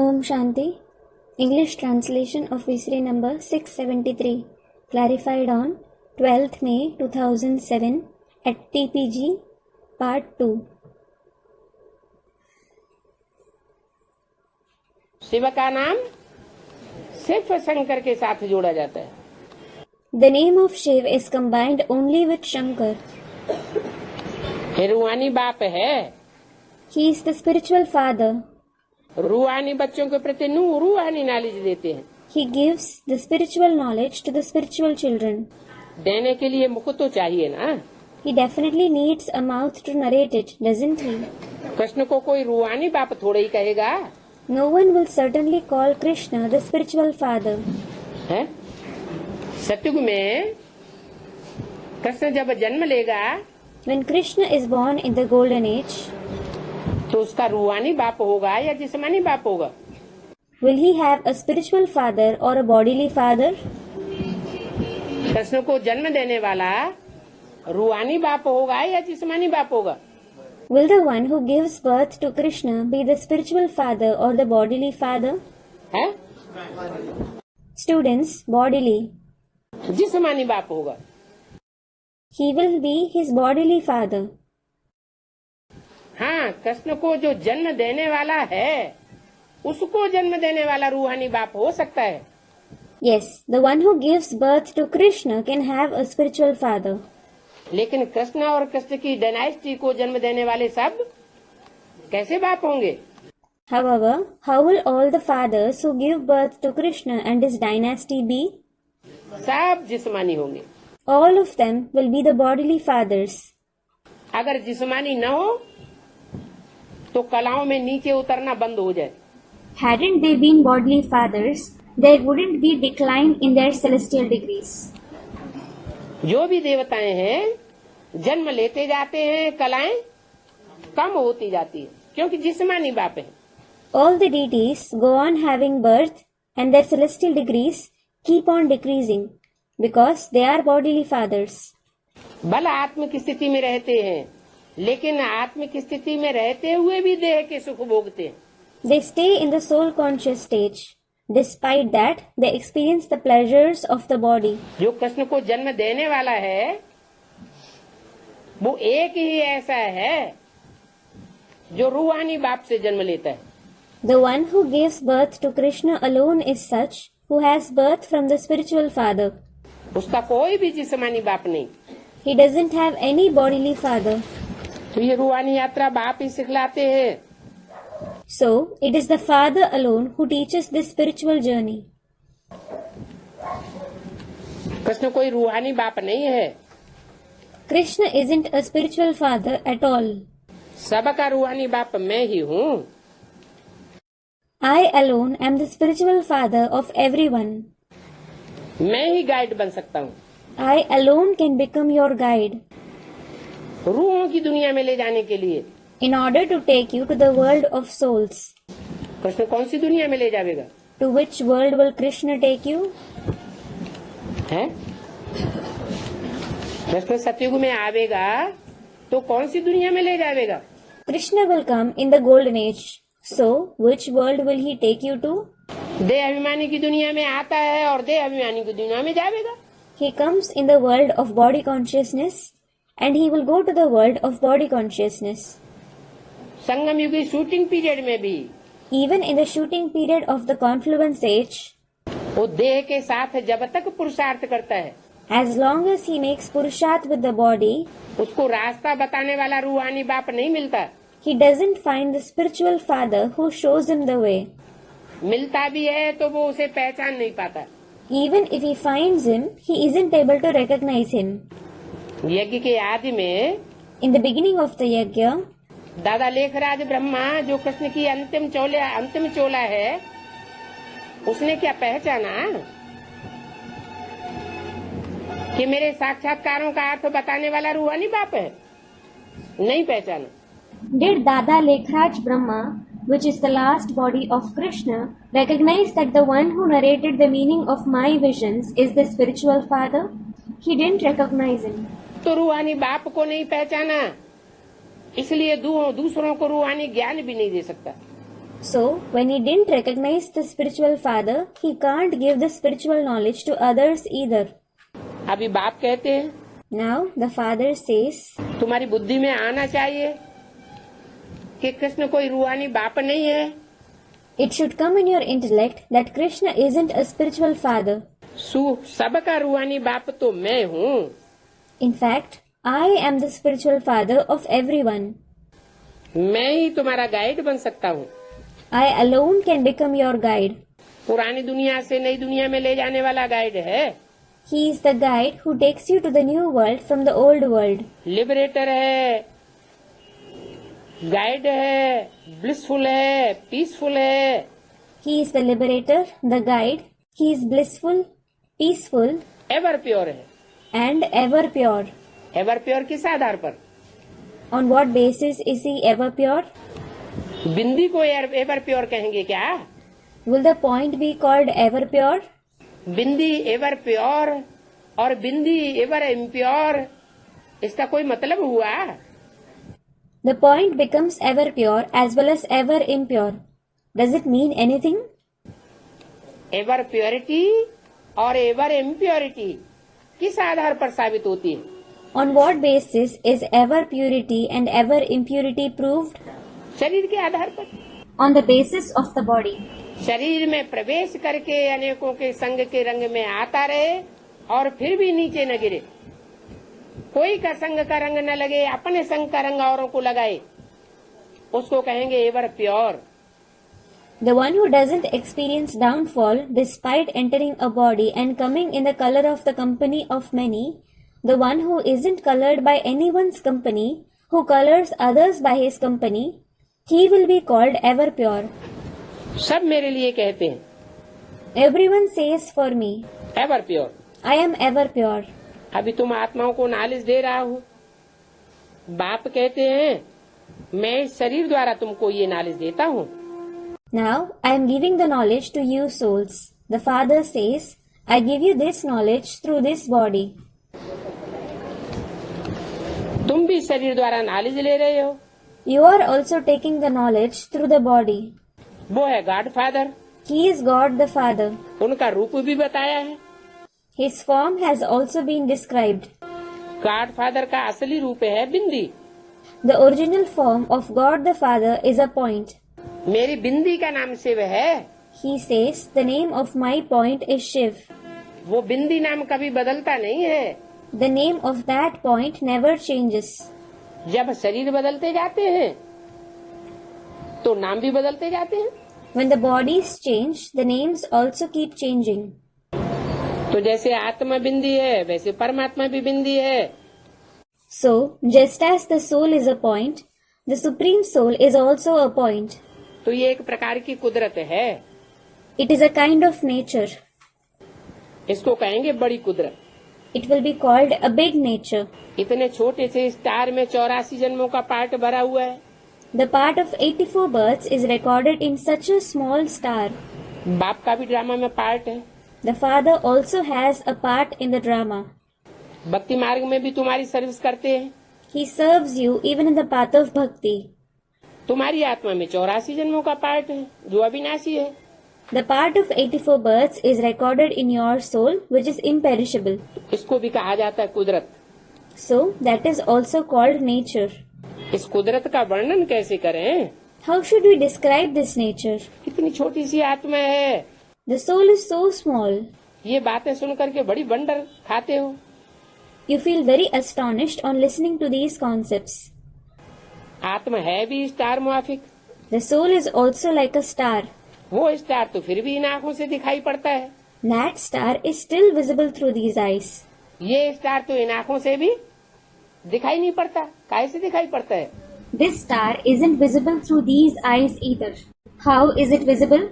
Om Shanti. English translation of Visri number 673. Clarified on 12th May 2007 at TPG Part 2. Shiv का नाम सिर्फ शंकर के साथ जोड़ा जाता है. The name of Shiv is combined only with Shankar. ये रूहानी बाप है. He is the spiritual father. रूहानी बच्चों के प्रति रूहानी नॉलेज देते हैं. He gives the spiritual knowledge to the spiritual children. देने के लिए मुख तो चाहिए ना. He definitely needs a mouth to narrate it, doesn't he? Krishna को कोई रूहानी बाप थोड़ा ही कहेगा. No one will certainly call Krishna the spiritual father. है? सतयुग में कृष्ण जब जन्म लेगा When Krishna is born in the golden age, तो उसका रूहानी बाप होगा या जिस्मानी बाप होगा? will he have a spiritual father or a bodily father? Krishna को जन्म देने वाला रूहानी बाप होगा या जिस्मानी बाप होगा? Will the one who gives birth to Krishna be the spiritual father or the bodily father? है? Students, bodily. जिस्मानी बाप होगा. He will be his bodily father. हाँ, कृष्ण को जो जन्म देने वाला है उसको जन्म देने वाला रूहानी बाप हो सकता है. Yes, the one who gives birth to Krishna can have a spiritual father. लेकिन कृष्ण और कृष्ण की डायनेस्टी को जन्म देने वाले सब कैसे बाप होंगे? However, how will all the fathers who give birth to Krishna and his dynasty be? सब जिस्मानी होंगे. All of them will be the bodily fathers. अगर जिस्मानी न हो तो कलाओं में नीचे उतरना बंद हो जाए. Hadn't they been bodily fathers, there wouldn't be decline in their celestial degrees. जो भी देवताएं हैं जन्म लेते जाते हैं, कलाएं कम होती जाती है क्योंकि जिस्मानी बाप है. All the deities go on having birth and their celestial degrees keep on decreasing because they are bodily fathers. बल आत्म की स्थिति में रहते हैं लेकिन आत्म की स्थिति में रहते हुए भी देह के सुख भोगते हैं. They stay in the soul conscious stage. Despite that, they experience the pleasures of the body. जो कृष्ण को जन्म देने वाला है वो एक ही ऐसा है जो रूहानी बाप से जन्म लेता है. The one who gives birth to Krishna alone is such who has birth from the spiritual father. उसका कोई भी जिस्मानी बाप नहीं. He doesn't have any bodily father. तो ये रूहानी यात्रा बाप ही सिखलाते हैं. So, it is the father alone who teaches this spiritual journey. Krishna कोई रूहानी बाप नहीं है. Krishna isn't a spiritual father at all. सबका रूहानी बाप मैं ही हूँ. I alone am the spiritual father of everyone. मैं ही गाइड बन सकता हूँ. I alone can become your guide. रूहों की दुनिया में ले जाने के लिए. In order to take you to the world of souls. Krishna कौन सी दुनिया में ले जाएगा? To which world will Krishna take you? है? कृष्ण सतयुग में आवेगा तो कौन सी दुनिया में ले जाएगा? Krishna will come in the golden age. So, which world will he take you to? देह अभिमानी की दुनिया में आता है और देह अभिमानी की दुनिया में जाएगा. He comes in the world of body consciousness and he will go to the world of body consciousness. संगम युगी शूटिंग पीरियड में भी Even in the shooting period of the confluence age, वो देह के साथ जब तक पुरुषार्थ करता है as long as he makes purusharth with the body, उसको रास्ता बताने वाला रूहानी बाप नहीं मिलता. he doesn't find the spiritual father who shows him the way. मिलता भी है तो वो उसे पहचान नहीं पाता. Even if he finds him, he isn't able to recognize him. यज्ञ के आदि में In the beginning of the yajna, दादा लेखराज ब्रह्मा जो कृष्ण की अंतिम चोला है उसने क्या पहचाना कि मेरे साक्षात्कारों का अर्थ बताने वाला रूहानी बाप है? नहीं पहचाना. did Dada Lekhraj Brahma, which is the last body of Krishna, recognize that the one who narrated the meaning of my visions is the spiritual father? He didn't recognize him. तो रूहानी बाप को नहीं पहचाना इसलिए दूसरों को रूहानी ज्ञान भी नहीं दे सकता. So, when he didn't recognize the spiritual father, he can't give the spiritual knowledge to others either. अभी बाप कहते हैं, Now, the father says, तुम्हारी बुद्धि में आना चाहिए कि कृष्ण कोई रूहानी बाप नहीं है। it should come in your intellect that Krishna isn't a spiritual father. सबका रूहानी बाप तो मैं हूँ। In fact, I am the spiritual father of everyone. मैं ही तुम्हारा गाइड बन सकता हूँ। I alone can become your guide. पुरानी दुनिया से नई दुनिया में ले जाने वाला गाइड है। He is the guide who takes you to the new world from the old world. Liberator है, गाइड है, ब्लिसफुल है, पीसफुल है। He is the liberator, the guide. He is blissful, peaceful, ever pure है। and ever pure. Ever pure किस आधार पर? On what basis is he ever pure? बिंदी को ever pure कहेंगे क्या? Will the point be called ever pure? Bindi ever pure और बिंदी ever impure, इसका कोई मतलब हुआ? The point becomes ever pure as well as ever impure. Does it mean anything? Ever purity और ever impurity किस आधार पर साबित होती है? On what basis is ever purity and ever impurity proved? शरीर के आधार पर। On the basis of the body. शरीर में प्रवेश करके अनेकों के संग के रंग में आता रहे और फिर भी नीचे न गिरे। कोई का संग का रंग न लगे, अपने संग का रंग औरों को लगाए, उसको कहेंगे ever pure. The one who doesn't experience downfall despite entering a body and coming in the color of the company of many, the one who isn't colored by anyone's company, who colors others by his company, he will be called ever pure. सब मेरे लिए कहते हैं, Everyone says for me, ever pure. I am ever pure. अभी तुम आत्माओं को knowledge दे रहा हो। बाप कहते हैं, मैं इस शरीर द्वारा तुमको ये नॉलेज देता हूँ। Now I am giving the knowledge to you souls. The Father says, I give you this knowledge through this body. तुम भी शरीर द्वारा नॉलेज ले रहे हो। You are also taking the knowledge through the body. वो है God father. He is God the Father. उनका रूप भी बताया है। His form has also been described. God father का असली रूप है बिंदी। The original form of God the Father is a point. मेरी बिंदी का नाम शिव है। He says, the name of my point is Shiv. वो बिंदी नाम कभी बदलता नहीं है। The name of that point never changes. जब शरीर बदलते जाते हैं तो नाम भी बदलते जाते हैं। When the bodies change, the names also keep changing. तो जैसे आत्मा बिंदी है, वैसे परमात्मा भी बिंदी है। So, just as the soul is a point, the Supreme Soul is also a point. तो ये एक प्रकार की कुदरत है। It is a kind of nature. इसको कहेंगे बड़ी कुदरत। It will be called a big nature. इतने छोटे से स्टार में 84 जन्मों का पार्ट भरा हुआ है। The part of 84 births is recorded in such a small star. बाप का भी ड्रामा में पार्ट है। The Father also has a part in the drama. भक्ति मार्ग में भी तुम्हारी सर्विस करते हैं। He serves you even in the path of bhakti. तुम्हारी आत्मा में 84 जन्मों का पार्ट है जो अविनाशी है। The part of 84 births is recorded in your soul, which is imperishable. इसको भी कहा जाता है कुदरत। So, that is also called nature. इस कुदरत का वर्णन कैसे करें? How should we describe this nature? कितनी छोटी सी आत्मा है। The soul is so small. ये बातें सुन करके बड़ी बंडर खाते हो। You feel very astonished on listening to these concepts. आत्मा है भी स्टार मुआफिक। The soul is also like a star. वो स्टार तो फिर भी इन आँखों से दिखाई पड़ता है। That star is still visible through these eyes. ये स्टार तो इन आँखों से भी दिखाई नहीं पड़ता। काहे से दिखाई पड़ता है? This star isn't visible through these eyes either. How is it visible?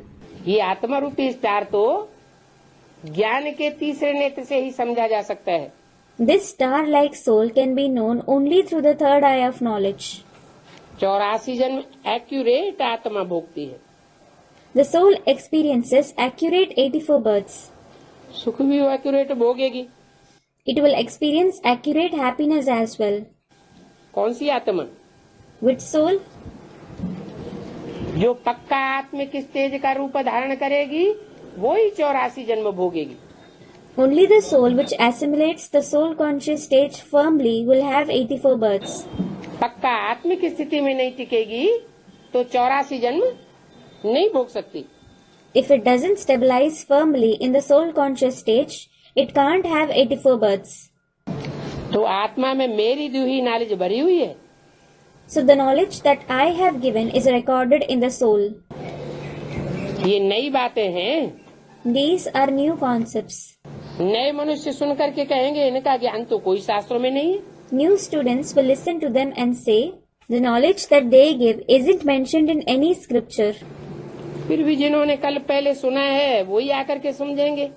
ये आत्मा रूपी स्टार तो ज्ञान के तीसरे नेत्र से ही समझा जा सकता है। This star-like soul can be known only through the third eye of knowledge. 84 जन्म एक्यूरेट आत्मा भोगती है। The soul experiences accurate 84 births. सुख भी वो accurate भोगेगी। It will experience accurate happiness as well. कौन सी आत्मा? Which soul? जो पक्का आत्मिक स्टेज का रूप धारण करेगी वो ही 84 जन्म भोगेगी। Only the soul which assimilates the soul conscious stage firmly will have 84 births. पक्का आत्मिक स्थिति में नहीं टिकेगी तो 84 जन्म नहीं भोग सकती। If it doesn't stabilize firmly in the soul conscious stage, it can't have 84 births. तो आत्मा में मेरी दी हुई नॉलेज भरी हुई है। So the knowledge that I have given is recorded in the soul. ये नई बातें हैं। These are new concepts. नए मनुष्य सुन करके कहेंगे इनका ज्ञान तो कोई शास्त्रों में नहीं है। New students will listen to them and say, the knowledge that they give isn't mentioned in any scripture. फिर भी जिन्होंने कल पहले सुना है वही आकर के समझेंगे।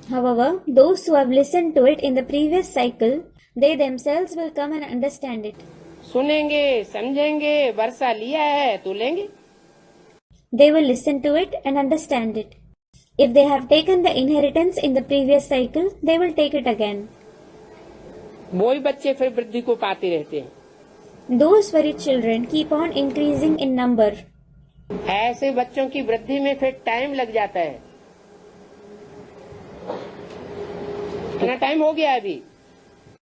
However, those who have listened to it in the previous cycle, they themselves will come and understand it. सुनेंगे, समझेंगे, वर्षा लिया है तो लेंगे। They will listen to it and understand it. If they have taken the inheritance in the previous cycle, they will take it again. वही बच्चे फिर वृद्धि को पाते रहते हैं। Those very children keep on increasing in number. ऐसे बच्चों की वृद्धि में फिर टाइम लग जाता है। कितना टाइम हो गया अभी?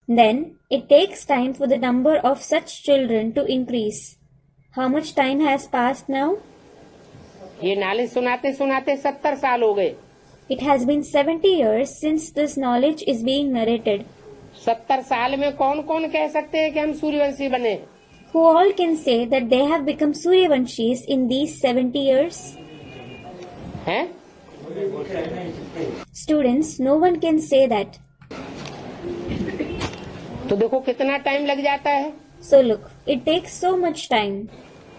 Then it takes time for the number of such children to increase. How much time has passed now? ये नॉलेज सुनाते सुनाते 70 साल हो गए। It has been 70 years since this knowledge is being narrated. 70 साल में कौन कौन कह सकते हैं कि हम सूर्यवंशी बने? Who all can say that they have become Suryavanshis in these 70 years? हैं? Students, no one can say that. तो देखो कितना टाइम लग जाता है। So look, it takes so much time.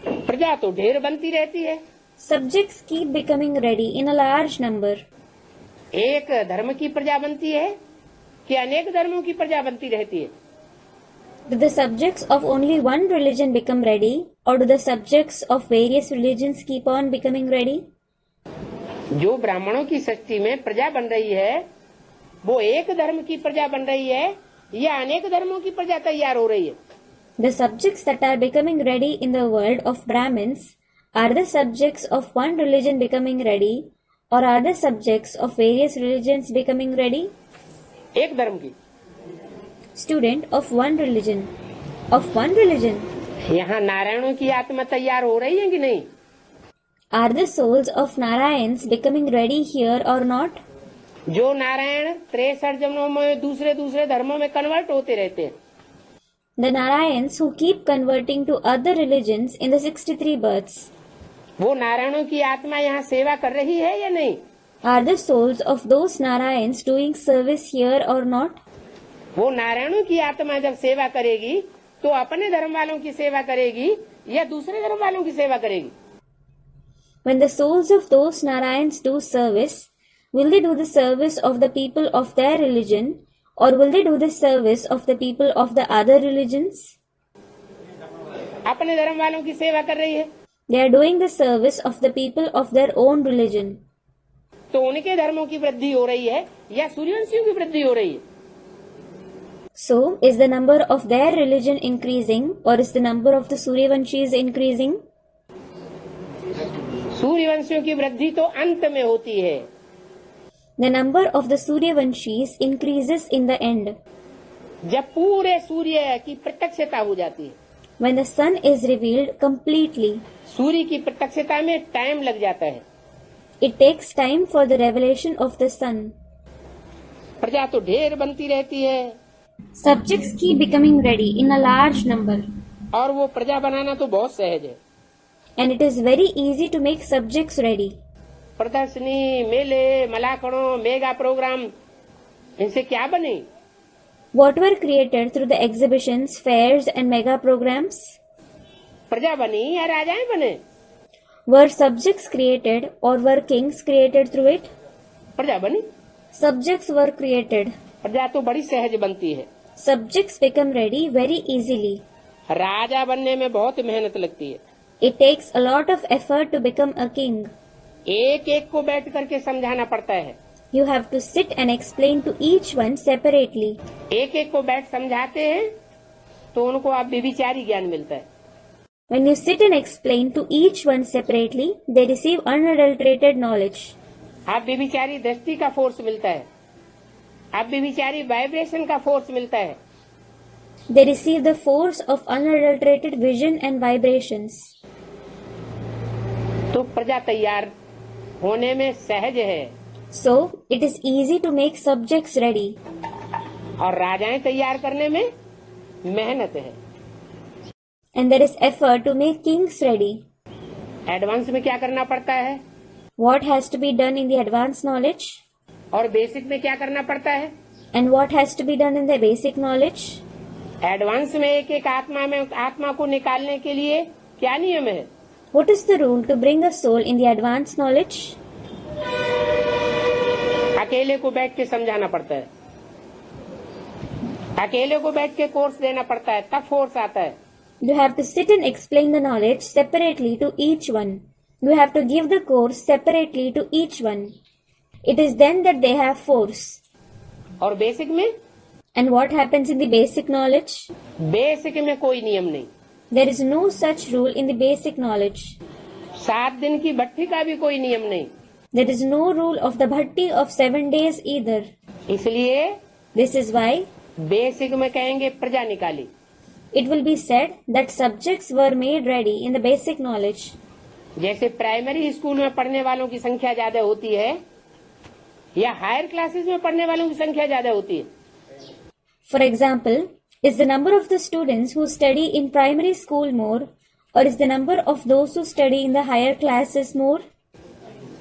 प्रजा तो ढेर बनती रहती है। Subjects keep becoming ready in a large number. एक धर्म की प्रजा बनती है कि अनेक धर्मों की प्रजा बनती रहती है? Do the subjects of only one religion become ready, or do the subjects of various religions keep on becoming ready? जो ब्राह्मणों की सृष्टि में प्रजा बन रही है वो एक धर्म की प्रजा बन रही है या अनेक धर्मों की प्रजा तैयार हो रही है? The subjects that are becoming ready in the world of Brahmins are the subjects of one religion becoming ready, or are the subjects of various religions becoming ready? एक धर्म की। Student of one religion. Of one religion. यहाँ नारायणों की आत्मा तैयार हो रही है कि नहीं? Are the souls of Narayans becoming ready here or not? जो नारायण 63 जन्मों में दूसरे दूसरे धर्मों में कन्वर्ट होते रहते हैं। The Narayans who keep converting to other religions in the 63 births. वो नारायणों की आत्मा यहाँ सेवा कर रही है या नहीं? Are the souls of those Narayans doing service here or not? वो नारायणों की आत्मा जब सेवा करेगी तो अपने धर्म वालों की सेवा करेगी या दूसरे धर्म वालों की सेवा करेगी? When the souls of those Narayans do service, will they do the service of the people of their religion, or will they do the service of the people of the other religions? अपने धर्म वालों की सेवा कर रही है They are doing the service of the people of their own religion. तो उनके धर्मों की वृद्धि हो रही है या सूर्यवंशियों की वृद्धि हो रही है? So, is the number of their religion increasing, or is the number of the Suryavanshis increasing? सूर्यवंशियों की वृद्धि तो अंत में होती है। The number of the Suryavanshis increases in the end. जब पूरे सूर्य की प्रत्यक्षता हो जाती है। When the sun is revealed completely. सूर्य की प्रत्यक्षता में टाइम लग जाता है। It takes time for the revelation of the sun. प्रजा तो ढेर बनती रहती है। Subjects keep becoming ready in a large number. और वो प्रजा बनाना तो बहुत सहज है। And it is very easy to make subjects ready. प्रदर्शनी, मेले, मलाखड़ों, मेगा प्रोग्राम, इनसे क्या बने? What were created through the exhibitions, fairs and mega programs? प्रजा बनी या राजाएं बने? Were subjects created or were kings created through it? प्रजा बनी। Subjects were created. प्रजा तो बड़ी सहज बनती है। Subjects become ready very easily. राजा बनने में बहुत मेहनत लगती है। It takes a lot of effort to become a king. एक एक को बैठ करके समझाना पड़ता है। You have to sit and explain to each one separately. एक एक को बैठ समझाते हैं तो उनको आप व्यभिचारी ज्ञान मिलता है। When you sit and explain to each one separately, they receive unadulterated knowledge. आप व्यभिचारी दृष्टि का फोर्स मिलता है, आप व्यभिचारी वाइब्रेशन का फोर्स मिलता है। They receive the force of unadulterated vision and vibrations. तो प्रजा तैयार होने में सहज है, So, it is easy to make subjects ready. और राजाएं तैयार करने में मेहनत है। And there is effort to make kings ready. Advance में क्या करना पड़ता है What has to be done in the advanced knowledge? और बेसिक में क्या करना पड़ता है। And what has to be done in the basic knowledge? Advance में एक एक आत्मा को निकालने के लिए क्या नियम है। What is the rule to bring a soul in the advanced knowledge? अकेले को बैठ के समझाना पड़ता है, अकेले को बैठ के कोर्स देना पड़ता है, तब फोर्स आता है। You have to sit and explain the knowledge separately to each one. You have to give the course separately to each one. It is then that they have force. और basic में? And what happens in the basic knowledge? Basic में कोई नियम नहीं। There is no such rule in the basic knowledge. 7 दिन की भट्टी का भी कोई नियम नहीं। There is no rule of the bhatti of 7 days either. इसलिए This is why बेसिक में कहेंगे प्रजा निकाली। it will be said that subjects were made ready in the basic knowledge. जैसे प्राइमरी स्कूल में पढ़ने वालों की संख्या ज्यादा होती है या हायर क्लासेस में पढ़ने वालों की संख्या ज्यादा होती है। For example, is the number of the students who study in primary school more, or is the number of those who study in the higher classes more?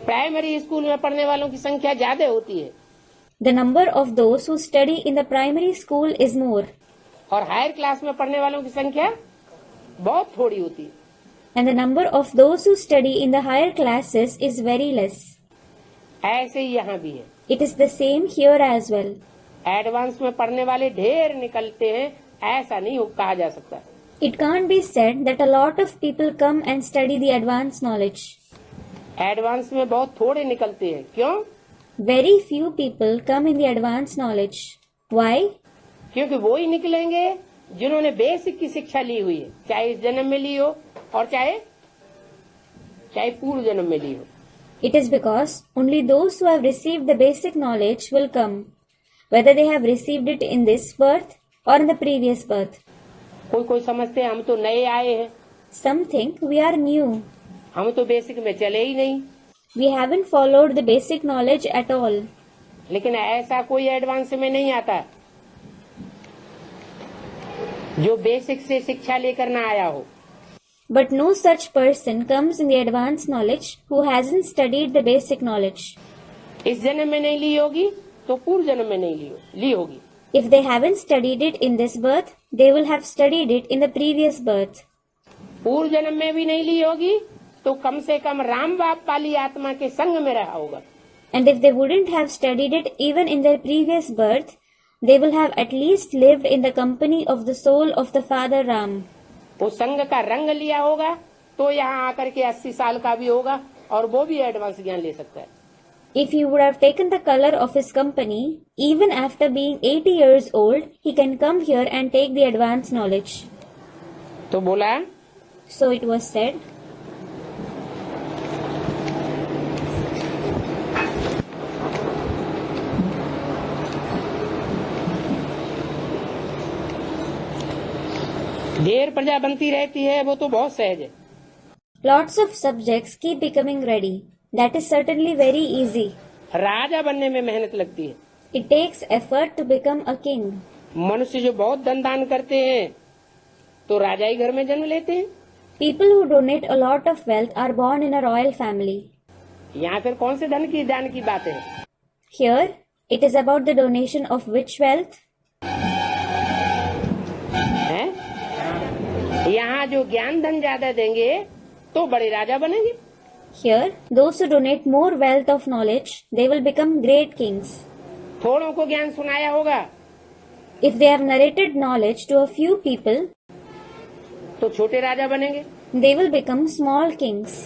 Primary school में पढ़ने वालों की संख्या ज्यादा होती है। The number of those who study in the primary school is more, और higher class में पढ़ने वालों की संख्या बहुत थोड़ी होती है। and the number of those who study in the higher classes is very less. ऐसे ही यहाँ भी है। It is the same here as well. Advance में पढ़ने वाले ढेर निकलते हैं, ऐसा नहीं कहा जा सकता। It can't be said that a lot of people come and study the advanced knowledge. Advance में बहुत थोड़े निकलते हैं। क्यों? Very few people come in the advanced knowledge. Why? क्योंकि वो ही निकलेंगे जिन्होंने बेसिक की शिक्षा ली हुई है, चाहे इस जन्म में ली हो और चाहे पूर्व जन्म में ली हो। It is because only those who have received the basic knowledge will come, whether they have received it in this birth or in the previous birth. कोई समझते हैं हम तो नए आए हैं, Some think we are new. हम तो बेसिक में चले ही नहीं। We haven't followed the basic knowledge at all. लेकिन ऐसा कोई एडवांस में नहीं आता जो बेसिक से शिक्षा लेकर ना आया हो। But no such person comes in the advanced knowledge who hasn't studied the basic knowledge. इस जन्म में नहीं ली होगी तो पूर्व जन्म में नहीं ली होगी। If they haven't studied it in this birth, they will have studied it in the previous birth. पूर्व जन्म में भी नहीं ली होगी तो कम से कम राम बाप वाली आत्मा के संग में रहा होगा। And if they wouldn't have studied it even in their previous birth, they will have at least lived in the company of the soul of the Father Ram. वो संग का रंग लिया होगा तो यहाँ आकर के 80 साल का भी होगा और वो भी एडवांस ज्ञान ले सकता है। If he would have taken the color of his company, even after being 80 years old, he can come here and take the advanced knowledge. तो बोला, So it was said, ढेर प्रजा बनती रहती है, वो तो बहुत सहज है। lots of subjects keep becoming ready. That is certainly very easy. राजा बनने में मेहनत लगती है। It takes effort to become a king. मनुष्य जो बहुत धन दान करते हैं तो राजाई घर में जन्म लेते हैं। People who donate a lot of wealth are born in a royal family. यहाँ फिर कौन से धन की दान की बात है? Here, it is about the donation of which wealth? हैं? यहाँ जो ज्ञान धन ज्यादा देंगे तो बड़े राजा बनेंगे। Here, those who donate more wealth of knowledge, they will become great kings. थोड़ों को ज्ञान सुनाया होगा If they have narrated knowledge to a few people, तो छोटे राजा बनेंगे। they will become small kings.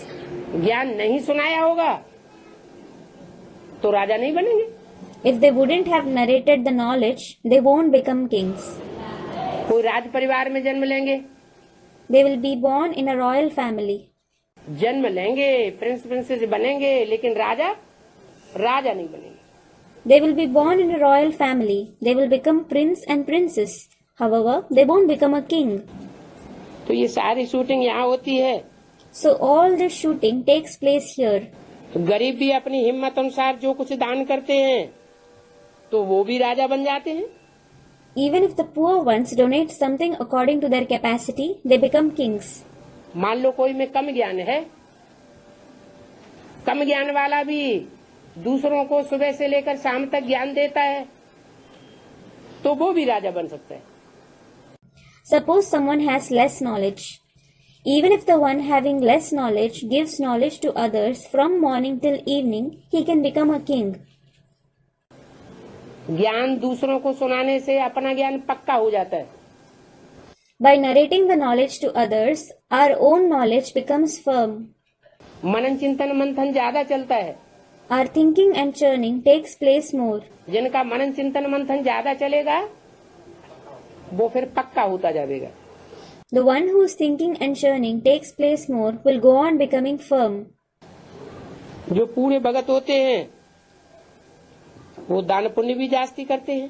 ज्ञान नहीं सुनाया होगा तो राजा नहीं बनेंगे। If they wouldn't have narrated the knowledge, they won't become kings. कोई राज परिवार में जन्म लेंगे They will be born in a royal family. जन्म लेंगे, प्रिंस प्रिंसेस बनेंगे, लेकिन राजा नहीं बनेंगे। They will be born in a royal family. They will become prince and princess. However, they won't become a king. तो ये सारी शूटिंग यहाँ होती है। So all this shooting takes place here. गरीब भी अपनी हिम्मत अनुसार जो कुछ दान करते हैं तो वो भी राजा बन जाते हैं। Even if the poor ones donate something according to their capacity, they become kings. मान लो कोई में कम ज्ञान है, कम ज्ञान वाला भी दूसरों को सुबह से लेकर शाम तक ज्ञान देता है तो वो भी राजा बन सकता है। Suppose someone has less knowledge. Even if the one having less knowledge gives knowledge to others from morning till evening, he can become a king. ज्ञान दूसरों को सुनाने से अपना ज्ञान पक्का हो जाता है। By narrating the knowledge to others, our own knowledge becomes firm. मनन चिंतन मंथन ज्यादा चलता है। Our thinking and churning takes place more. जिनका मनन चिंतन मंथन ज्यादा चलेगा वो फिर पक्का होता जाएगा। The one whose thinking and churning takes place more will go on becoming firm. जो पूरे भगत होते हैं वो दान पुण्य भी जास्ती करते हैं।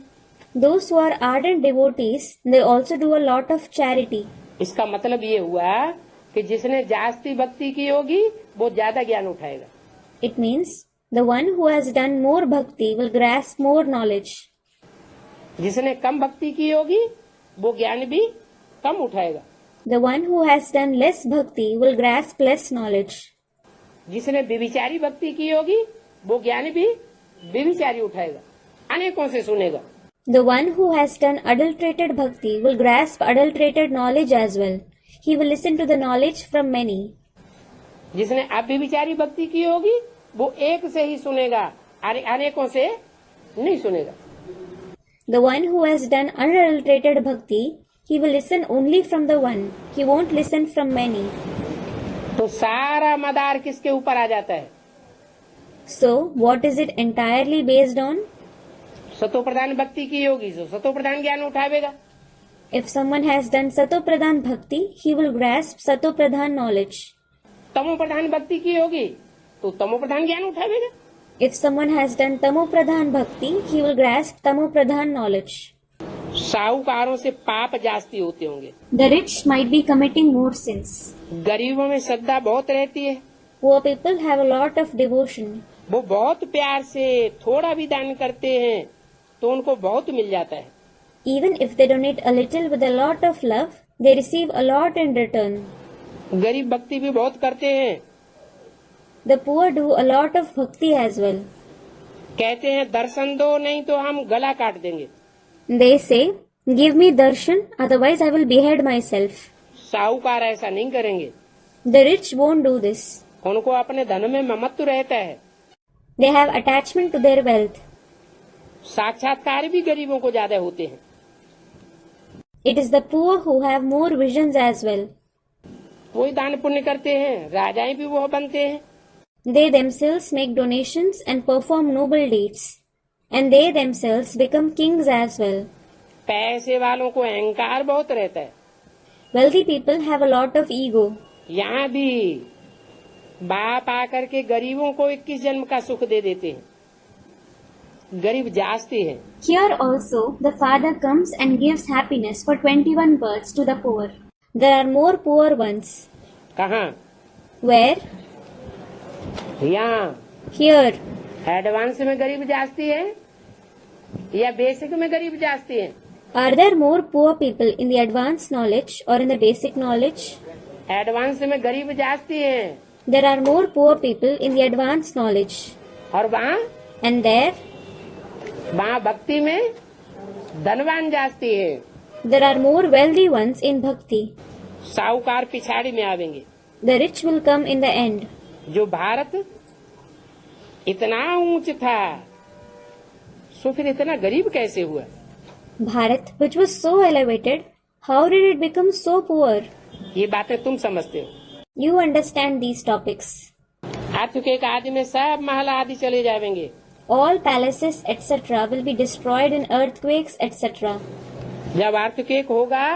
Those who are ardent devotees, they also do a lot of charity. इसका मतलब ये हुआ कि जिसने जास्ती भक्ति की होगी वो ज्यादा ज्ञान उठाएगा। It means the one who has done more bhakti will grasp more knowledge. जिसने कम भक्ति की होगी वो ज्ञान भी कम उठाएगा। The one who has done less bhakti will grasp less knowledge. जिसने व्यभिचारी भक्ति की होगी वो ज्ञान भी व्यभिचारी उठाएगा, अनेकों से सुनेगा। The one who has done adulterated bhakti will grasp adulterated knowledge as well. He will listen to the knowledge from many. जिसने अव्यभिचारी भक्ति की होगी वो एक से ही सुनेगा, अनेकों से नहीं सुनेगा। The one who has done unadulterated bhakti, he will listen only from the one. He won't listen from many. तो सारा मदार किसके ऊपर आ जाता है? So, what is it entirely based on? सतो प्रधान भक्ति की होगी तो सतो प्रधान ज्ञान उठावेगा। If someone has done Sato Pradhan Bhakti, he will grasp Sato Pradhan knowledge. तमो प्रधान भक्ति की होगी तो तमो प्रधान ज्ञान उठावेगा। If someone has done Tamo Pradhan Bhakti, he will grasp Tamo Pradhan knowledge. साहूकारों से पाप जास्ती होते होंगे। The rich might be committing more sins. गरीबों में श्रद्धा बहुत रहती है। Poor people have a lot of devotion. वो बहुत प्यार से थोड़ा भी दान करते हैं तो उनको बहुत मिल जाता है। Even if they donate a little with a lot of love, they receive a lot in return. गरीब भक्ति भी बहुत करते हैं। The poor do a lot of bhakti as well. कहते हैं दर्शन दो नहीं तो हम गला काट देंगे। They say, give me darshan, otherwise I will behead myself. साहूकार ऐसा नहीं करेंगे। The rich won't do this. उनको अपने धन में ममत्व रहता है। They have attachment to their wealth. साक्षात्कार भी गरीबों को ज्यादा होते हैं। It is the poor who have more visions as well. वही दान पुण्य करते हैं, राजाएं भी वो बनते हैं। They themselves make donations and perform noble deeds. And they themselves become kings as well. पैसे वालों को अहंकार बहुत रहता है। Wealthy people have a lot of ego. यहाँ भी बाप आकर के गरीबों को 21 जन्म का सुख दे देते हैं। गरीब जास्ती है। Here also, the father comes and gives happiness for 21 births to the poor. There are more poor ones. कहाँ? Where? यहाँ। Here. एडवांस में गरीब जास्ती है या बेसिक में गरीब जास्ती है? Are there more poor people in the advanced knowledge or in the basic knowledge? Advance में गरीब जास्ती है। There are more poor people in the advanced knowledge. और वहाँ? And there? वहाँ भक्ति में धनवान जास्ती है। There are more wealthy ones in bhakti. साहूकार पिछाड़ी में आवेंगे। The rich will come in the end. जो भारत इतना ऊंच था सो फिर इतना गरीब कैसे हुआ? Bharat, which was so elevated, how did it become so poor? ये बातें तुम समझते हो। You understand these topics. आर्थिक आदि में सब महल आदि चले जाएंगे। All palaces, etc., will be destroyed in earthquakes, etc. जब आर्थिक होगा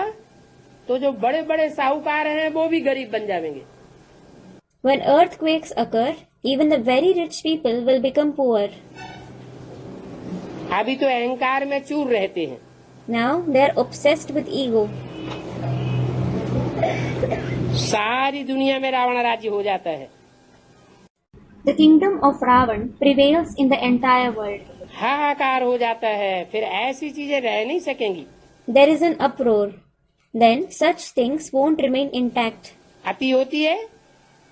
तो जो बड़े बड़े साहूकार हैं वो भी गरीब बन जाएंगे। When earthquakes occur, even the very rich people will become poor. अभी तो अहंकार में चूर रहते हैं। Now they are obsessed with ego. सारी दुनिया में रावण राज्य हो जाता है। The kingdom of Ravan prevails in the entire world. हाहाकार हो जाता है, फिर ऐसी चीजें रह नहीं सकेंगी। There is an uproar. Then such things won't remain intact. अति होती है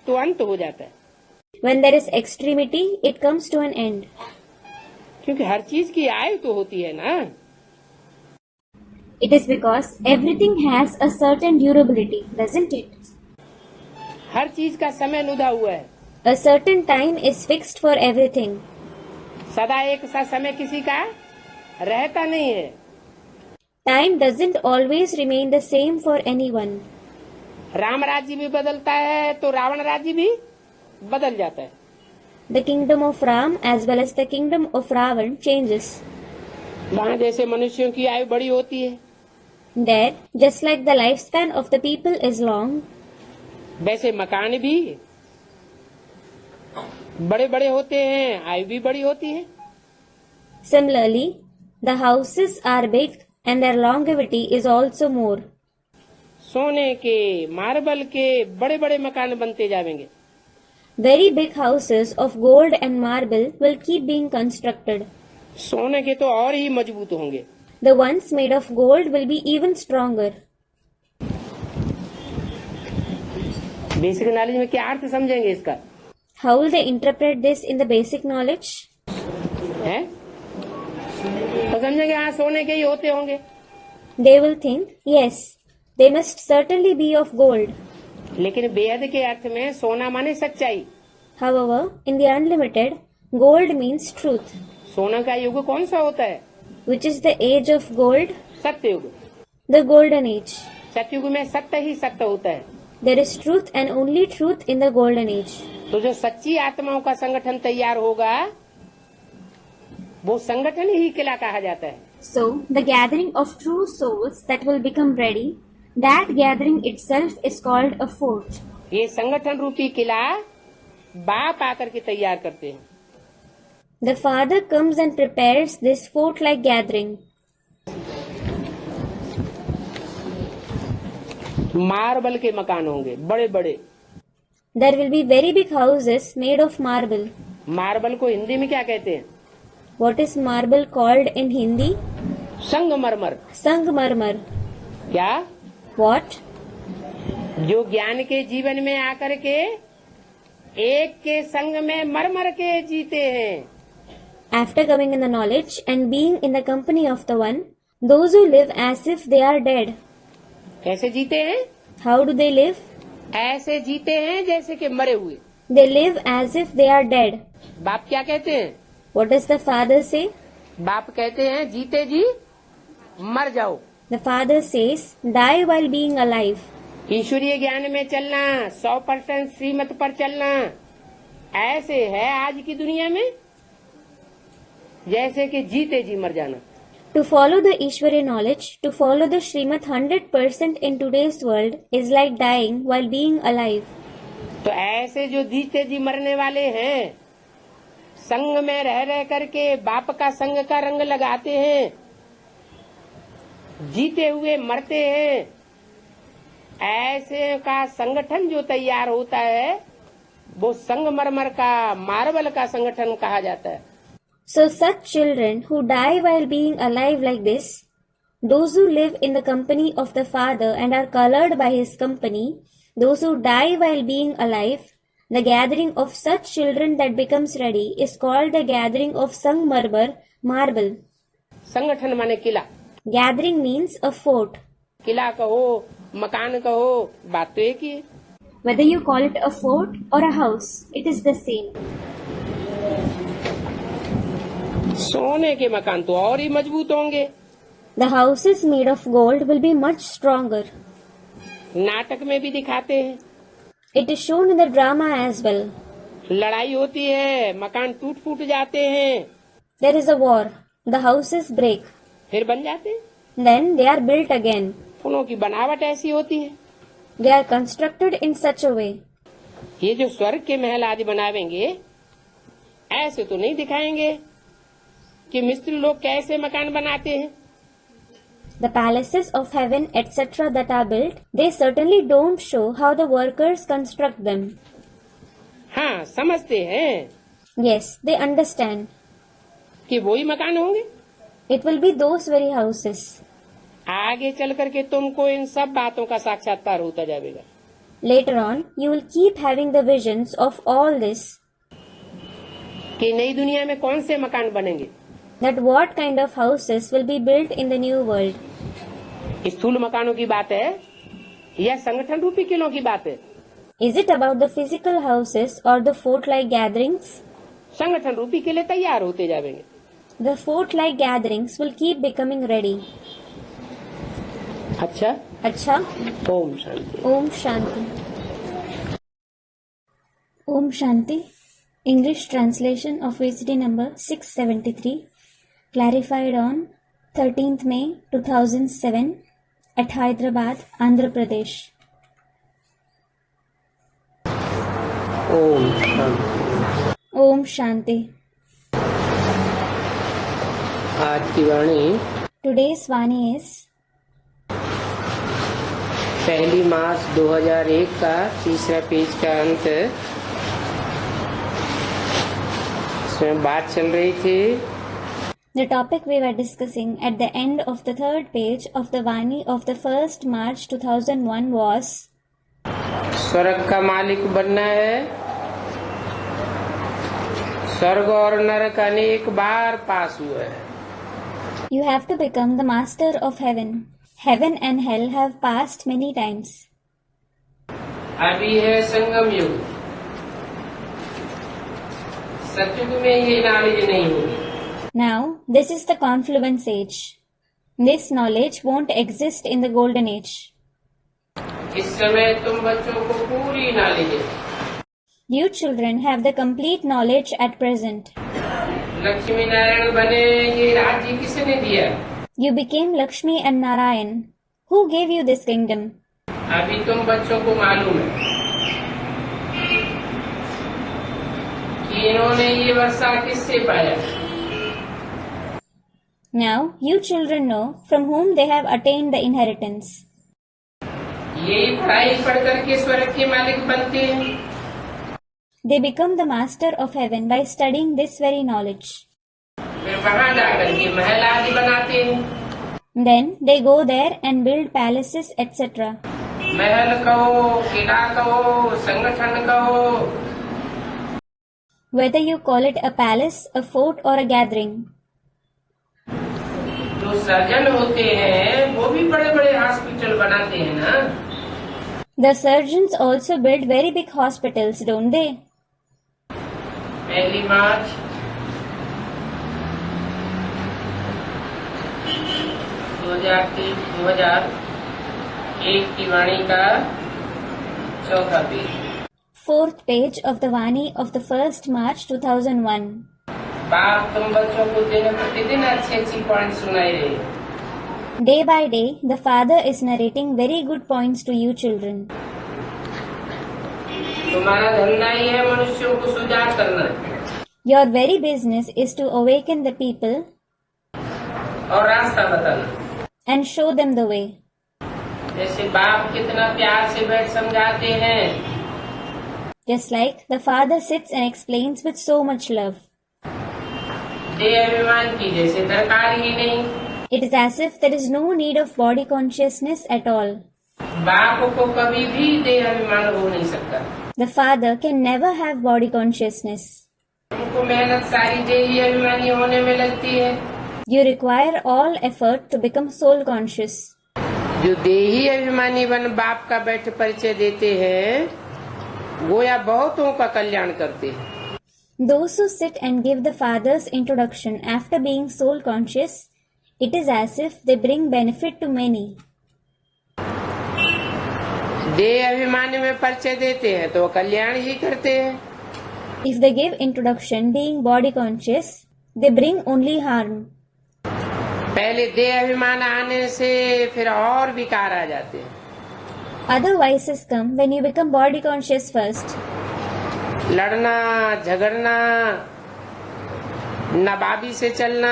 तो अंत हो जाता है, When there is extremity, it comes to an end. क्योंकि हर चीज की आयु तो होती है ना। It is because everything has a certain durability, doesn't it? हर चीज का समय नुदा हुआ है। A certain time is fixed for everything. सदा एक सा समय किसी का रहता नहीं है। Time doesn't always remain the same for anyone. Ram राज्य भी बदलता है तो रावण राज्य भी बदल जाता है। The kingdom of Ram as well as the kingdom of Ravan changes. वहाँ जैसे मनुष्यों की आयु बड़ी होती है, There, just like the lifespan of the people is long, वैसे मकान भी बड़े बड़े होते हैं, आयु भी बड़ी होती है। similarly, the houses are big and their longevity is also more. सोने के, मार्बल के बड़े बड़े मकान बनते जाएंगे। Very big houses of gold and marble will keep being constructed. सोने के तो और ही मजबूत होंगे। The ones made of gold will be even stronger. Basic knowledge में क्या अर्थ समझेंगे इसका? How will they interpret this in the basic knowledge? है तो समझेंगे हाँ सोने के ही होते होंगे। They will think, yes, they must certainly be of gold. लेकिन बेहद के अर्थ में सोना माने सच्चाई। However, in the unlimited, gold means truth. सोना का युग कौन सा होता है? Which is the age of gold? सत्य युग। The golden age. सत्युग में सत्य ही सत्य होता है। There is truth and only truth in the golden age. तो जो सच्ची आत्माओं का संगठन तैयार होगा वो संगठन ही किला कहा जाता है। So, the gathering of true souls that will become ready, that gathering itself is called a fort. ये संगठन रूपी किला बाप आकर के तैयार करते हैं। The Father comes and prepares this fort-like gathering. Marble के मकान होंगे बड़े बड़े। There will be very big houses made of marble. Marble को हिंदी में क्या कहते हैं? What is marble called in Hindi? संगमरमर। Sangmarmar. क्या? What? जो ज्ञान के जीवन में आकर के एक के संग में मरमर के जीते हैं। After coming in the knowledge and being in the company of the One, those who live as if they are dead. कैसे जीते हैं? How do they live? ऐसे जीते हैं जैसे कि मरे हुए। They live as if they are dead. बाप क्या कहते हैं? What does the Father say? बाप कहते हैं जीते जी मर जाओ। The Father says, die while being alive. ईश्वरीय ज्ञान में चलना, 100% श्रीमत पर चलना, ऐसे है आज की दुनिया में जैसे कि जीते जी मर जाना। To follow the Ishwari knowledge, to follow the Srimad 100% in today's world is like dying while being alive. तो ऐसे जो जीते जी मरने वाले हैं, संग में रह रह करके बाप का संग का रंग लगाते हैं, जीते हुए मरते हैं, ऐसे का संगठन जो तैयार होता है वो संगमरमर का, मार्बल का संगठन कहा जाता है। So such children who die while being alive like this, those who live in the company of the Father and are colored by his company, those who die while being alive, the gathering of such children that becomes ready is called the gathering of Sangmarmar, marble. संगठन माने किला। Gathering means a fort. किला कहो, मकान कहो, बात तो एक ही है। Whether you call it a fort or a house, it is the same. सोने के मकान तो और ही मजबूत होंगे। The houses made of gold will be much stronger. नाटक में भी दिखाते हैं। It is shown in the drama as well. लड़ाई होती है, मकान टूट फूट जाते हैं। There is a war. The houses break. फिर बन जाते हैं। Then they are built again. सपनों की बनावट ऐसी होती है। They are constructed in such a way. ये जो स्वर्ग के महल आदि बनावेंगे ऐसे तो नहीं दिखाएंगे कि मिस्त्री लोग कैसे मकान बनाते हैं। The palaces of heaven, etc., that are built, they certainly don't show how the workers construct them. हाँ, समझते हैं Yes, they understand. कि वही मकान होंगे। It will be those very houses. आगे चल करके तुमको इन सब बातों का साक्षात्कार होता जाएगा। Later on, you will keep having the visions of all this, कि नई दुनिया में कौन से मकान बनेंगे। that what kind of houses will be built in the new world. स्थूल मकानों की बात है या संगठन रूपी किलों की बात है? Is it about the physical houses or the fort-like gatherings? संगठन रूपी किले तैयार होते जाएंगे। The fort-like gatherings will keep becoming ready. अच्छा, Acha, Om Shanti. Om Shanti. Om Shanti. English translation of VCD number 673, clarified on 13th May 2007 at Hyderabad, Andhra Pradesh. Om Shanti. Om Shanti. आज की वाणी Today's Vani is पहली मार्च 2001 का तीसरा पेज का अंत। इसमें बात चल रही थी the topic we were discussing at the end of the third page of the Vani of the 1st March 2001 was स्वर्ग का मालिक बनना है। स्वर्ग और नरक अनेक बार पास हुआ है। you have to become the master of heaven. Heaven and hell have passed many times. अभी है संगम युग। सतयुग में ये नॉलेज नहीं होगी। Now, this is the confluence age. This knowledge won't exist in the golden age. इस समय तुम बच्चों को पूरी नॉलेज है। You children have the complete knowledge at present. Lakshmi Narayan बने ये राज्य किसने दिया? You became Lakshmi and Narayan. Who gave you this kingdom? अभी तुम बच्चों को मालूम है कि इन्होंने ये वर्षा किससे पाया। Now, you children know from whom they have attained the inheritance. यही पढ़ाई पढ़ करके स्वर्ग के मालिक बनते हैं। They become the master of heaven by studying this very knowledge. फिर वहाँ जाकर के महल आदि बनाते हैं। Then they go there and build palaces, etc. महल कहो, किला कहो, संगठन कहो, Whether you call it a palace, a fort, or a gathering. जो सर्जन होते हैं वो भी बड़े बड़े हॉस्पिटल बनाते हैं ना। The surgeons also build very big hospitals, don't they? पहली मार्च 2001 की वाणी का चौथा page. 4th page of the Vani of the 1st March 2001. बाप तुम बच्चों को दिन प्रतिदिन अच्छी पॉइंट सुनाई रहे। Day by day, the father is narrating very good points to you children. तुम्हारा धंधा ही है मनुष्यों को सुजाग करना Your very business is to awaken the people और रास्ता बताना। and show them the way. जैसे बाप कितना प्यार से बैठ समझाते हैं, Just like the father sits and explains with so much love. देह अभिमान की जैसे दरकार ही नहीं। It is as if there is no need of body consciousness at all. बाप को कभी भी देह अभिमान हो नहीं सकता। The father can never have body consciousness. उनको मेहनत सारी देही अभिमानी होने में लगती है। You require all effort to become soul conscious. जो देही अभिमानी बन बाप का बैठ परिचय देते हैं गोया बहुतों का कल्याण करते हैं। Those who sit and give the father's introduction after being soul conscious, it is as if they bring benefit to many. देह अभिमानी में परिचय देते हैं तो कल्याण ही करते हैं। If they give introduction being body conscious, they bring only harm. पहले देह अभिमान आने से फिर और विकार आ जाते हैं। Other vices come when you become body conscious first. लड़ना, झगड़ना, नवाबी से चलना,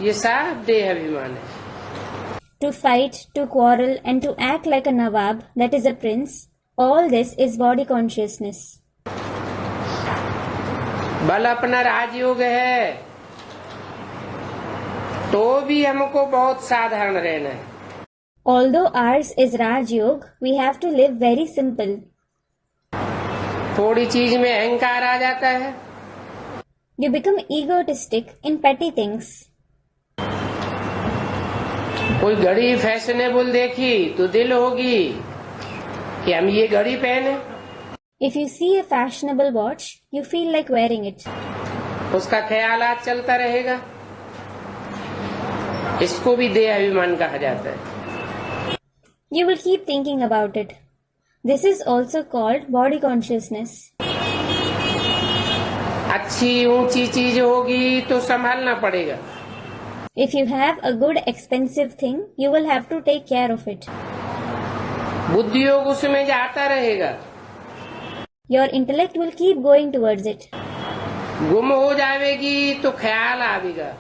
ये सब देह अभिमान है। To fight, to quarrel, and to act like a Nawab, that is a prince, all this is body consciousness. बल अपना राजयोग है तो भी हमको बहुत साधारण रहना है। Although ours is Raj Yoga, we have to live very simple. थोड़ी चीज में अहंकार आ जाता है, You become egotistic in petty things. कोई घड़ी फैशनेबल देखी तो दिल होगी कि हम ये घड़ी पहने, If you see a fashionable watch, you feel like wearing it. उसका ख्यालात चलता रहेगा। इसको भी देह अभिमान कहा जाता है। You will keep thinking about it. This is also called body consciousness. अच्छी ऊंची चीज होगी तो संभालना पड़ेगा। If you have a good expensive thing, you will have to take care of it. बुद्धि योग उसमें जाता रहेगा। Your intellect will keep going towards it. गुम हो जाएगी तो ख्याल आवेगा।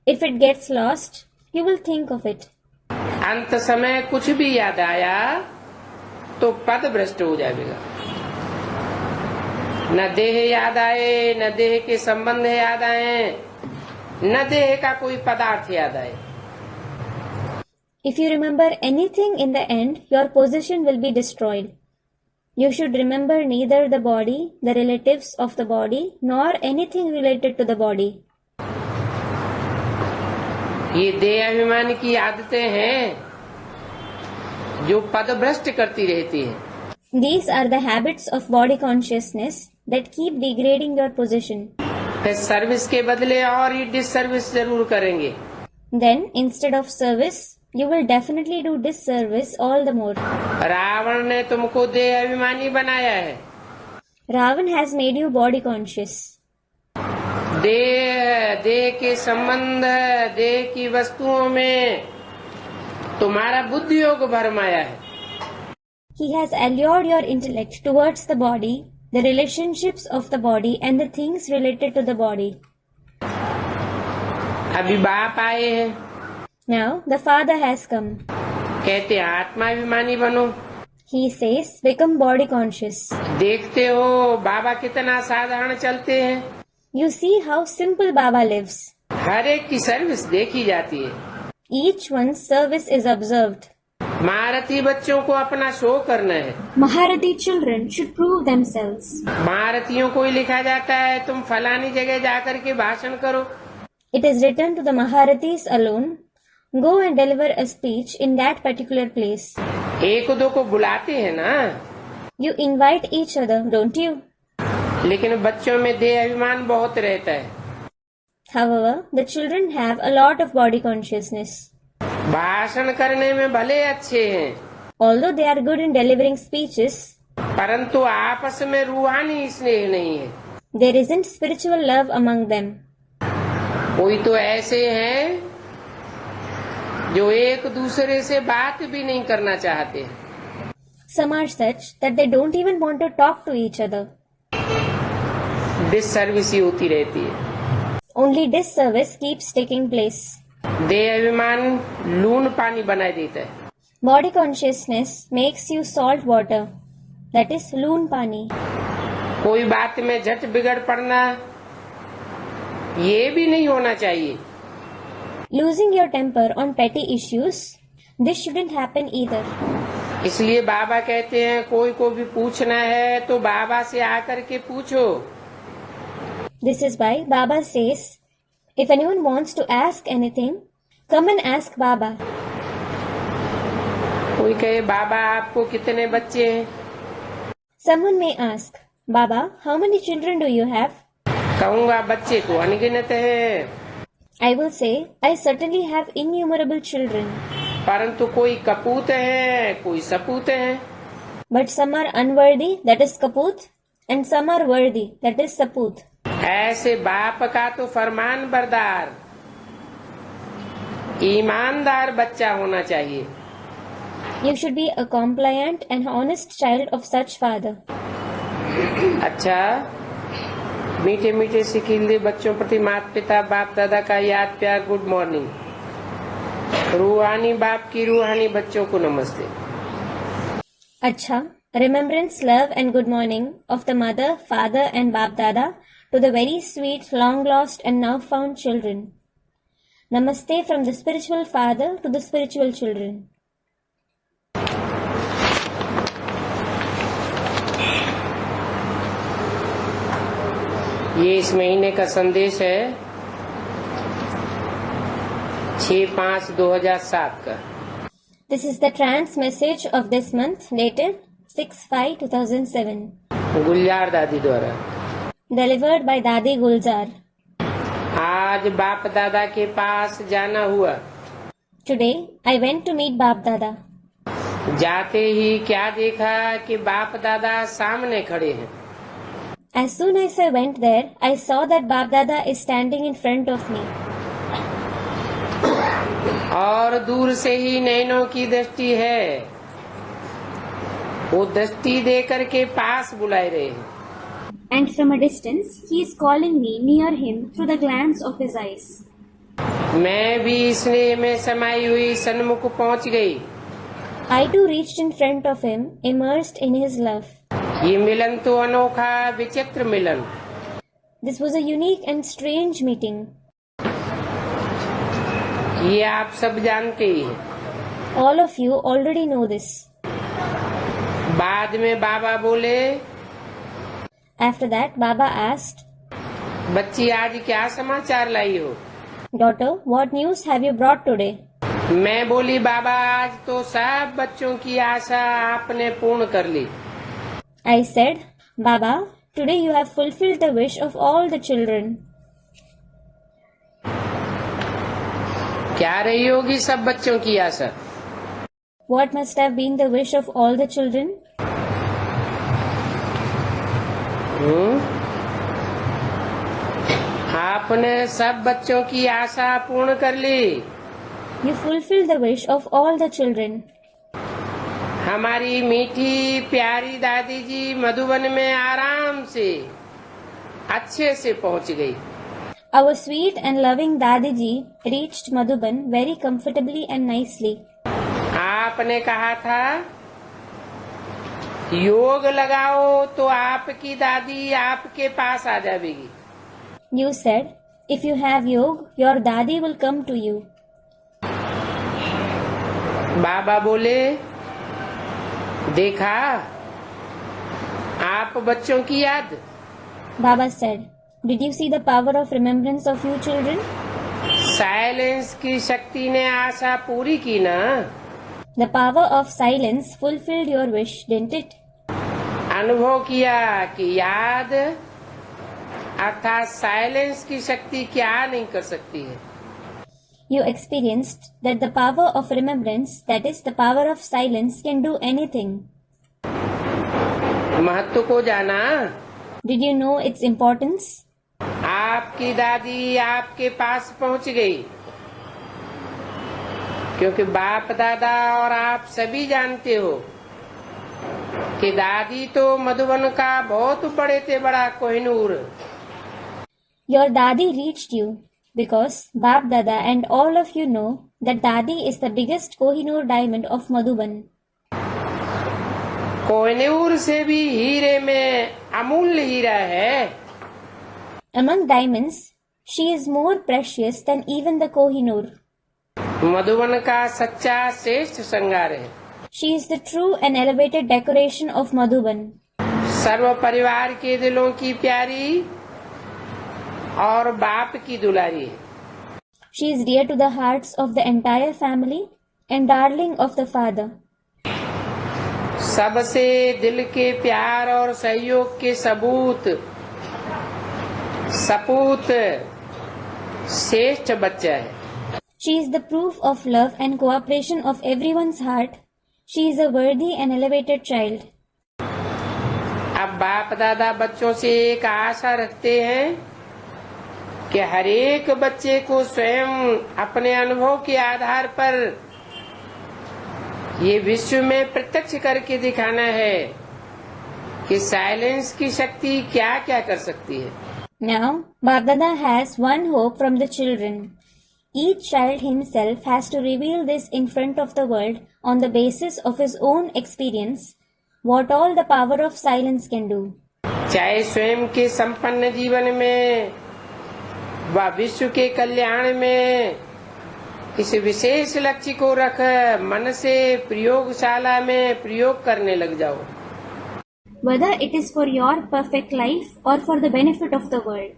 If it gets lost, you will think of it. अंत समय कुछ भी याद आया तो पद भ्रष्ट हो जाएगा। न देह याद आए, न देह के संबंध याद आए, न देह का कोई पदार्थ याद आए। If you remember anything in the end, your position will be destroyed. You should remember neither the body, the relatives of the body, nor anything related to the body. ये देह अभिमान की आदतें हैं जो पद भ्रष्ट करती रहती हैं। These are the habits of body consciousness that keep degrading your position. फिर सर्विस के बदले और ही डिससर्विस जरूर करेंगे। Then, instead of service, you will definitely do disservice all the more. Ravan ने तुमको देह अभिमानी बनाया है। Ravan has made you body conscious. देह के संबंध, देह की वस्तुओं में तुम्हारा बुद्धि योग भरमाया है। He has allured your intellect towards the body, the relationships of the body, and the things related to the body. अभी बाप आए हैं, Now, the Father has come. कहते हैं आत्माभिमानी बनो। He says, become body conscious. देखते हो बाबा कितना साधारण चलते हैं। You see how simple Baba lives. हर एक की सर्विस देखी जाती है। Each one's service is observed. महारथी बच्चों को अपना शो करना है। Maharati children should prove themselves. महारथियों को ही लिखा जाता है तुम फलानी जगह जाकर के भाषण करो। It is written to the Maharathis alone, go and deliver a speech in that particular place. एक दो को बुलाते हैं ना, You invite each other, don't you? लेकिन बच्चों में देह अभिमान बहुत रहता है। However, the children have a lot of body consciousness. भाषण करने में भले अच्छे हैं, Although they are good in delivering speeches, परंतु आपस में रूहानी स्नेह नहीं है। there isn't spiritual love among them. कोई तो ऐसे हैं जो एक दूसरे से बात भी नहीं करना चाहते। Some are such that they don't even want to talk to each other. Disservice ही होती रहती है। Only disservice keeps taking place. देह अभिमान लून पानी बना देता है। Body consciousness makes you salt water. That is loon pani. कोई बात में झट बिगड़ पड़ना ये भी नहीं होना चाहिए। Losing your temper on petty issues, this shouldn't happen either. इसलिए बाबा कहते हैं कोई को भी पूछना है तो बाबा से आकर के पूछो। This is why Baba says, if anyone wants to ask anything, come and ask Baba. कोई कहे बाबा आपको कितने बच्चे हैं? Someone may ask, Baba, how many children do you have? कहूँगा बच्चे तो अनगिनत हैं, I will say, I certainly have innumerable children. परंतु कोई कपूत है, कोई सपूत है। But some are unworthy, that is kaput, and some are worthy, that is saput. ऐसे बाप का तो फरमान बरदार ईमानदार बच्चा होना चाहिए। You should be a compliant and honest child of such father. अच्छा, मीठे मीठे सिकीले बच्चों प्रति माता पिता बाप दादा का याद प्यार, गुड मॉर्निंग। रूहानी बाप की रूहानी बच्चों को नमस्ते। Acha, remembrance, love and good morning of the mother, father and Bap Dada to the very sweet, long lost and now found children. Namaste from the spiritual father to the spiritual children. ये इस महीने का संदेश है 6/5/2007 का। This is the trance message of this month dated 6/5/2007. गुलजार दादी द्वारा Delivered by Dadi Gulzar. आज बाप दादा के पास जाना हुआ। Today I went to meet Bap Dada. जाते ही क्या देखा कि बाप दादा सामने खड़े हैं। As soon as I went there, I saw that Bap Dada is standing in front of me. और दूर से ही नैनों की दृष्टि है, वो दृष्टि दे करके पास बुलाए रहे हैं। And from a distance, he is calling me near him through the glance of his eyes. मैं भी स्नेह में समाई हुई सन्मुख पहुंच गई। I too reached in front of him, immersed in his love. ये मिलन तो अनोखा विचित्र मिलन। This was a unique and strange meeting. ये आप सब जानते ही हैं। All of you already know this. बाद में बाबा बोले, After that, Baba asked, बच्ची आज क्या समाचार लाई हो? Daughter, what news have you brought today? मैं बोली, बाबा आज तो सब बच्चों की आशा आपने पूर्ण कर ली। I said, Baba, today you have fulfilled the wish of all the children. क्या रही होगी सब बच्चों की आशा? What must have been the wish of all the children? आपने सब बच्चों की आशा पूर्ण कर ली। You fulfilled the wish of all the children. हमारी मीठी प्यारी दादी जी मधुबन में आराम से अच्छे से पहुंच गई। Our sweet and loving Dadi ji reached Madhuban very comfortably and nicely. आपने कहा था योग लगाओ तो आपकी दादी आपके पास आ जाएगी। You said, if you have yoga, your Dadi will come to you. बाबा बोले, देखा आप बच्चों की याद। Baba said, did you see the power of remembrance of you children? Silence की शक्ति ने आशा पूरी की ना। The power of silence fulfilled your wish, didn't it? अनुभव किया कि याद अर्थात साइलेंस की शक्ति क्या नहीं कर सकती है। You experienced that the power of remembrance, that is the power of silence, can do anything. महत्व को जाना। Did you know its importance? आपकी दादी आपके पास पहुंच गई, क्योंकि बाप दादा और आप सभी जानते हो कि दादी तो मधुबन का बहुत बड़े थे बड़ा Kohinoor. Your Dadi reached you because Bap Dada and all of you know that Dadi is the biggest Kohinoor diamond of Madhuban. Kohinoor से भी हीरे में अमूल्य हीरा है। Among diamonds, she is more precious than even the Kohinoor. Madhuban का सच्चा श्रेष्ठ श्रृंगार है। She is the true and elevated decoration of Madhuban. सर्व परिवार के दिलों की प्यारी और बाप की दुलारी है। She is dear to the hearts of the entire family and darling of the father. सबसे दिल के प्यार और सहयोग के सपूत श्रेष्ठ बच्चा है। She is the proof of love and cooperation of everyone's heart. She is a worthy and elevated child. अब बाप दादा बच्चों से एक आशा रखते हैं कि हर एक बच्चे को स्वयं अपने अनुभव के आधार पर ये विश्व में प्रत्यक्ष करके दिखाना है कि साइलेंस की शक्ति क्या क्या कर सकती है। Now, Bapdada has one hope from the children. Each child himself has to reveal this in front of the world on the basis of his own experience, what all the power of silence can do. चाहे स्वयं के संपन्न जीवन में व विश्व के कल्याण में इस विशेष लक्ष्य को रख मन से प्रयोगशाला में प्रयोग करने लग जाओ। Whether it is for your perfect life or for the benefit of the world,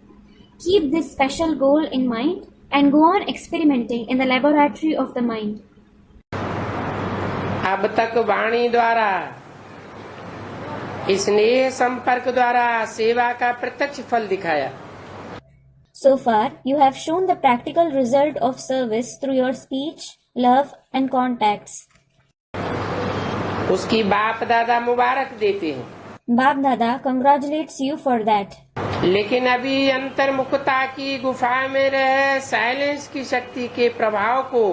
keep this special goal in mind and go on experimenting in the laboratory of the mind. अब तक वाणी द्वारा स्नेह संपर्क द्वारा सेवा का प्रत्यक्ष फल दिखाया। So far, you have shown the practical result of service through your speech, love and contacts. उसकी बाप दादा मुबारक देते हैं। Bap Dada congratulates you for that. लेकिन अभी अंतर्मुखता की गुफा में रह साइलेंस की शक्ति के प्रभाव को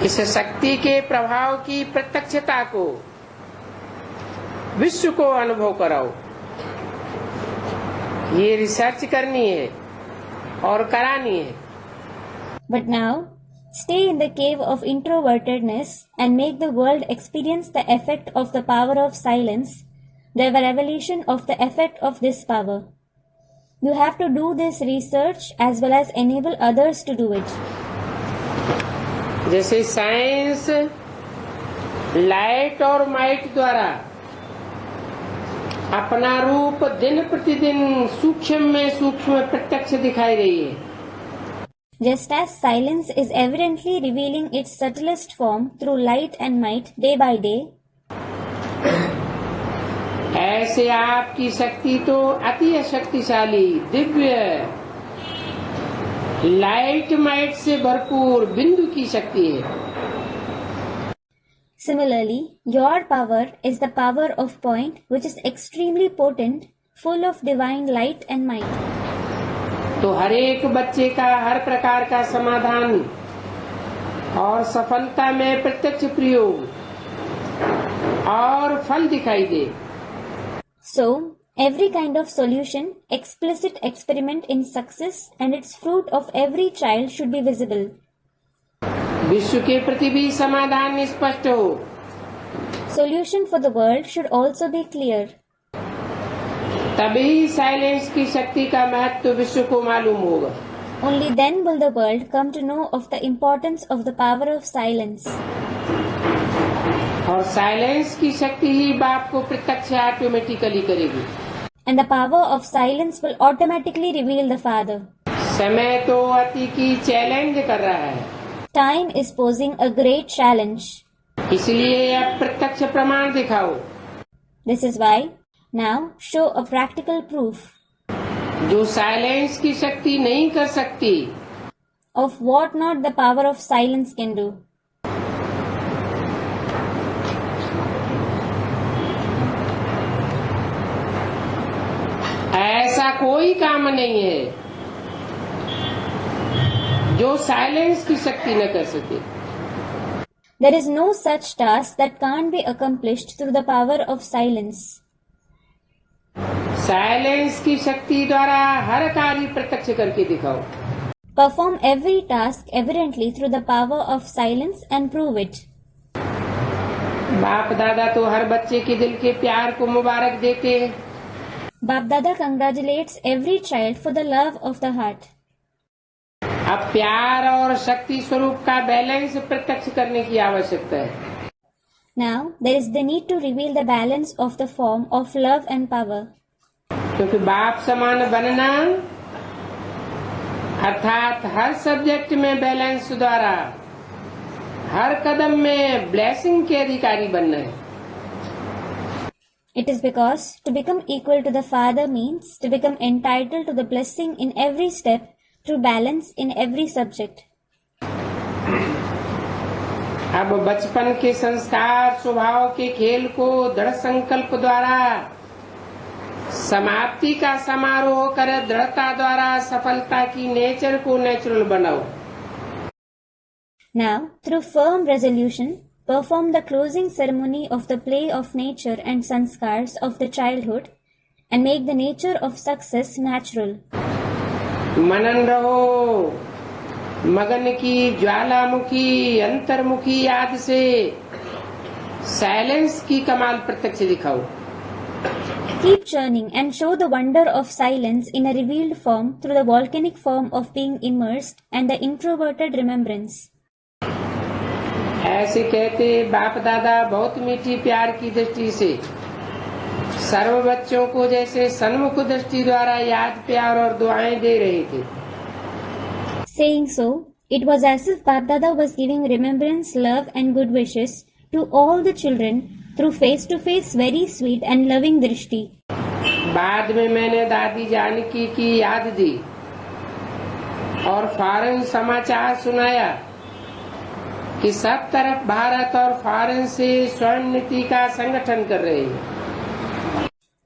इस शक्ति के प्रभाव की प्रत्यक्षता को विश्व को अनुभव कराओ। ये रिसर्च करनी है और करानी है। But now, stay in the cave of introvertedness and make the world experience the effect of the power of silence, the revelation of the effect of this power. You have to do this research as well as enable others to do it. जैसे science light और might द्वारा अपना रूप दिन प्रतिदिन सूक्ष्म में सूक्ष्म प्रत्यक्ष दिखाई रही है। Just as silence is evidently revealing its subtlest form through light and might day by day, ऐसे आपकी शक्ति तो अति शक्तिशाली दिव्य लाइट माइट से भरपूर बिंदु की शक्ति है। similarly, your power is the power of point which is extremely potent, full of divine light and might. तो हर एक बच्चे का हर प्रकार का समाधान और सफलता में प्रत्यक्ष प्रयोग और फल दिखाई दे। So, every kind of solution, explicit experiment in success and its fruit of every child should be visible. विश्व के प्रति भी समाधान स्पष्ट हो। Solution for the world should also be clear. तभी साइलेंस की शक्ति का महत्व विश्व को मालूम होगा। Only then will the world come to know of the importance of the power of silence. और साइलेंस की शक्ति ही बाप को प्रत्यक्ष ऑटोमेटिकली करेगी। And the power of silence will automatically reveal the Father. समय तो अति की चैलेंज कर रहा है। Time is posing a great challenge. इसलिए अब प्रत्यक्ष प्रमाण दिखाओ। This is why, now show a practical proof जो साइलेंस की शक्ति नहीं कर सकती, of what not the power of silence can do. ऐसा कोई काम नहीं है जो साइलेंस की शक्ति न कर सके। There is no such task that can't be accomplished through the power of silence. Silence की शक्ति द्वारा हर कार्य प्रत्यक्ष करके दिखाओ। Perform every task evidently through the power of silence and prove it. बाप दादा तो हर बच्चे के दिल के प्यार को मुबारक देते हैं। Bap Dada congratulates every child for the love of the heart. अब प्यार और शक्ति स्वरूप का बैलेंस प्रत्यक्ष करने की आवश्यकता है। Now, there is the need to reveal the balance of the form of love and power. क्योंकि बाप समान बनना अर्थात हर सब्जेक्ट में बैलेंस द्वारा हर कदम में ब्लेसिंग के अधिकारी बनना है। It is because to become equal to the Father means to become entitled to the blessing in every step through balance in every subject. अब बचपन के संस्कार स्वभाव के खेल को दृढ़ संकल्प द्वारा समाप्ति का समारोह कर दृढ़ता द्वारा सफलता की नेचर को नेचुरल बनाओ. Now, through firm resolution, perform the closing ceremony of the play of nature and sanskars of the childhood and make the nature of success natural. मनन रहो, मगन की ज्वालामुखी अंतर्मुखी याद से साइलेंस की कमाल प्रत्यक्ष दिखाओ. Keep churning and show the wonder of silence in a revealed form through the volcanic form of being immersed and the introverted remembrance. ऐसे कहते बाप दादा बहुत मीठी प्यार की दृष्टि से सर्व बच्चों को जैसे सन्मुख दृष्टि द्वारा याद प्यार और दुआएं दे रहे थे. Saying so, it was as if Bap Dada was giving remembrance, love and good wishes to all the children through face-to-face very sweet and loving drishti. बाद में मैंने दादी जानकी की याद दी और फॉरेन समाचार सुनाया कि सब तरफ भारत और फॉरेन से स्वयं नीति का संगठन कर रहे हैं.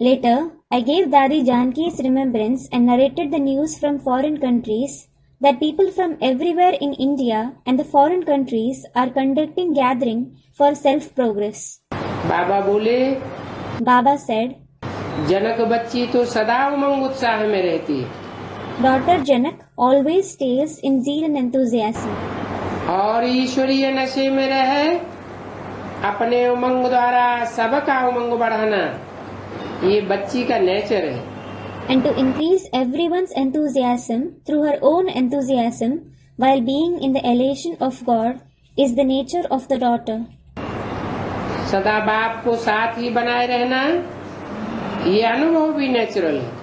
Later, I gave Dadi Janki's remembrance and narrated the news from foreign countries that people from everywhere in India and the foreign countries are conducting gathering for self-progress. बाबा बोले, Baba said, जनक बच्ची तो सदा उमंग उत्साह में रहती है. Daughter Janak always stays in zeal and enthusiasm. और ईश्वरीय नशे में रहे अपने उमंग द्वारा सबका उमंग बढ़ाना ये बच्ची का नेचर है. And to increase everyone's enthusiasm through her own enthusiasm while being in the elation of God is the nature of the daughter. सदा बाप को साथ ही बनाए रहना ये अनुभव भी नेचुरल है.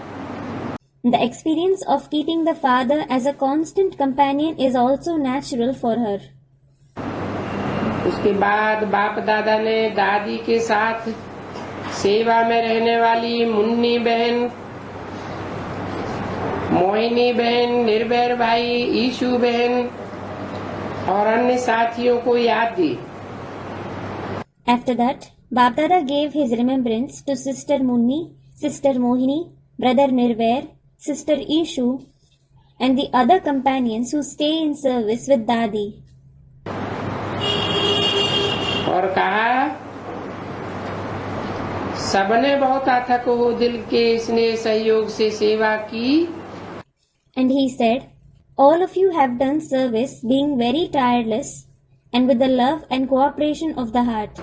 The experience of keeping the father as a constant companion is also natural for her. उसके बाद बाप दादा ने दादी के साथ सेवा में रहने वाली मुन्नी बहन, मोहिनी बहन, निर्भय भाई, ईशु बहन और अन्य साथियों को याद दी. After that, Bap Dada gave his remembrance to Sister Munni, Sister Mohini, Brother Nirvair, Sister Ishu, and the other companions who stay in service with Dadi. और कहा, सबने बहुत अथक हो दिल के स्नेह सहयोग से सेवा की. And he said, all of you have done service being very tireless and with the love and cooperation of the heart.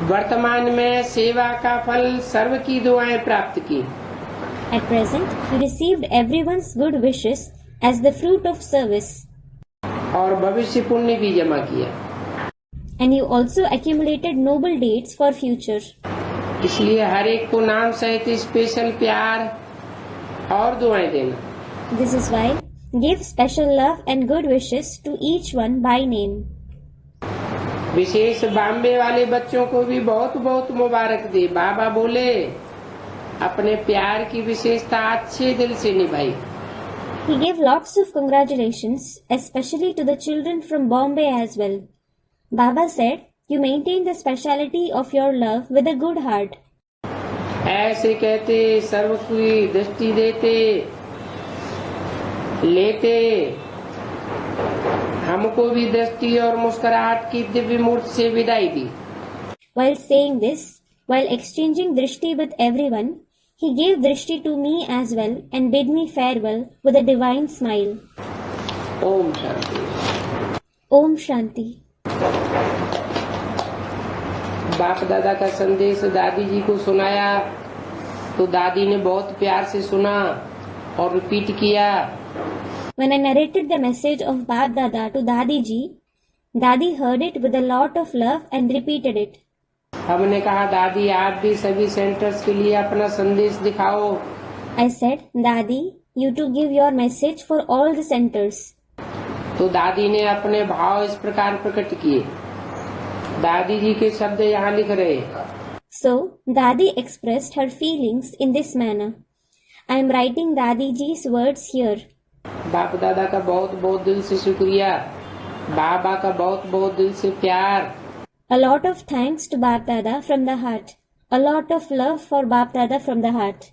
वर्तमान में सेवा का फल सर्व की दुआएं प्राप्त की. At present, you received everyone's good wishes as the fruit of service. और भविष्य पुण्य भी जमा किया. And you also accumulated noble deeds for future. इसलिए हर एक को नाम सहित स्पेशल प्यार और दुआएं देना. This is why give special love and good wishes to each one by name. विशेष बॉम्बे वाले बच्चों को भी बहुत बहुत मुबारक दे. बाबा बोले अपने प्यार की विशेषता अच्छे दिल से निभाई. He gave lots of congratulations, especially to the children from Bombay as well. Baba said, you maintain the speciality of your love with a good heart. ऐसे कहते सर्व की दृष्टि देते लेते हमको भी दृष्टि और मुस्कुराहट की दिव्य मूर्ति से विदाई दी. While saying this, while exchanging drishti with everyone, he gave drishti to me as well and bid me farewell with a divine smile. Om Shanti. Om Shanti. बाप दादा का संदेश दादी जी को सुनाया तो दादी ने बहुत प्यार से सुना और रिपीट किया. When I narrated the message of Bap Dada to Dadi ji, Dadi heard it with a lot of love and repeated it. हमने कहा दादी आप भी सभी सेंटर्स के लिए अपना संदेश दिखाओ. I said, Dadi, you too give your message for all the centers. तो दादी ने अपने भाव इस प्रकार प्रकट किए. दादी जी के शब्द यहाँ लिख रहे. So, Dadi expressed her feelings in this manner. I am writing Dadi ji's words here. बाप दादा का बहुत बहुत दिल से शुक्रिया. बाबा का बहुत बहुत दिल से प्यार। A lot of thanks to Bap Dada from the heart. A lot of love for Bap Dada from the heart.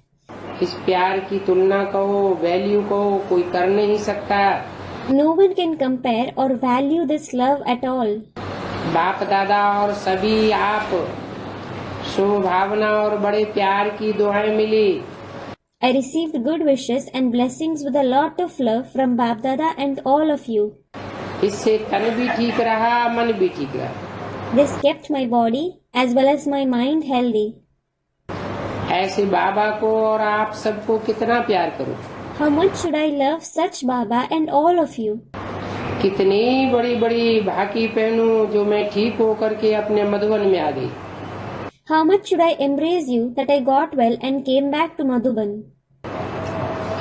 इस प्यार की तुलना कहो, वैल्यू कहो, कोई कर नहीं सकता। No one can compare or value this love at all. बाप दादा और सभी आप शुभ भावना और बड़े प्यार की दुआएं मिली। I received good wishes and blessings with a lot of love from Bap Dada and all of you. इससे तन भी ठीक रहा, मन भी ठीक रहा। This kept my body as well as my mind healthy. ऐसे बाबा को और आप सबको कितना प्यार करूं। How much should I love such Baba and all of you? कितनी बड़ी बड़ी भाकी पहनूं जो मैं ठीक होकर के अपने मधुबन में आ गई। How much should I embrace you that I got well and came back to Madhuban?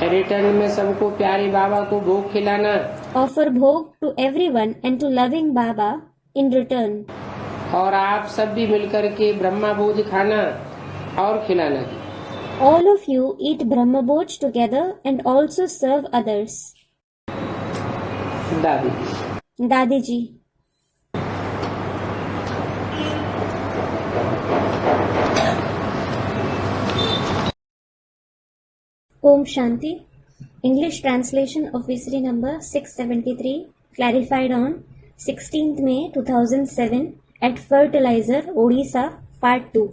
Return में सबको प्यारे बाबा को भोग खिलाना। Offer bhog to everyone and to loving Baba in return. और आप सब भी मिलकर के ब्रह्मा भोज खाना और खिलाना। All of you eat Brahma Bhoj together and also serve others. दादी Dadi ji. Om Shanti. English translation of Visri number 673, clarified on 16th May 2007 at Fertilizer, Odisha, Part 2.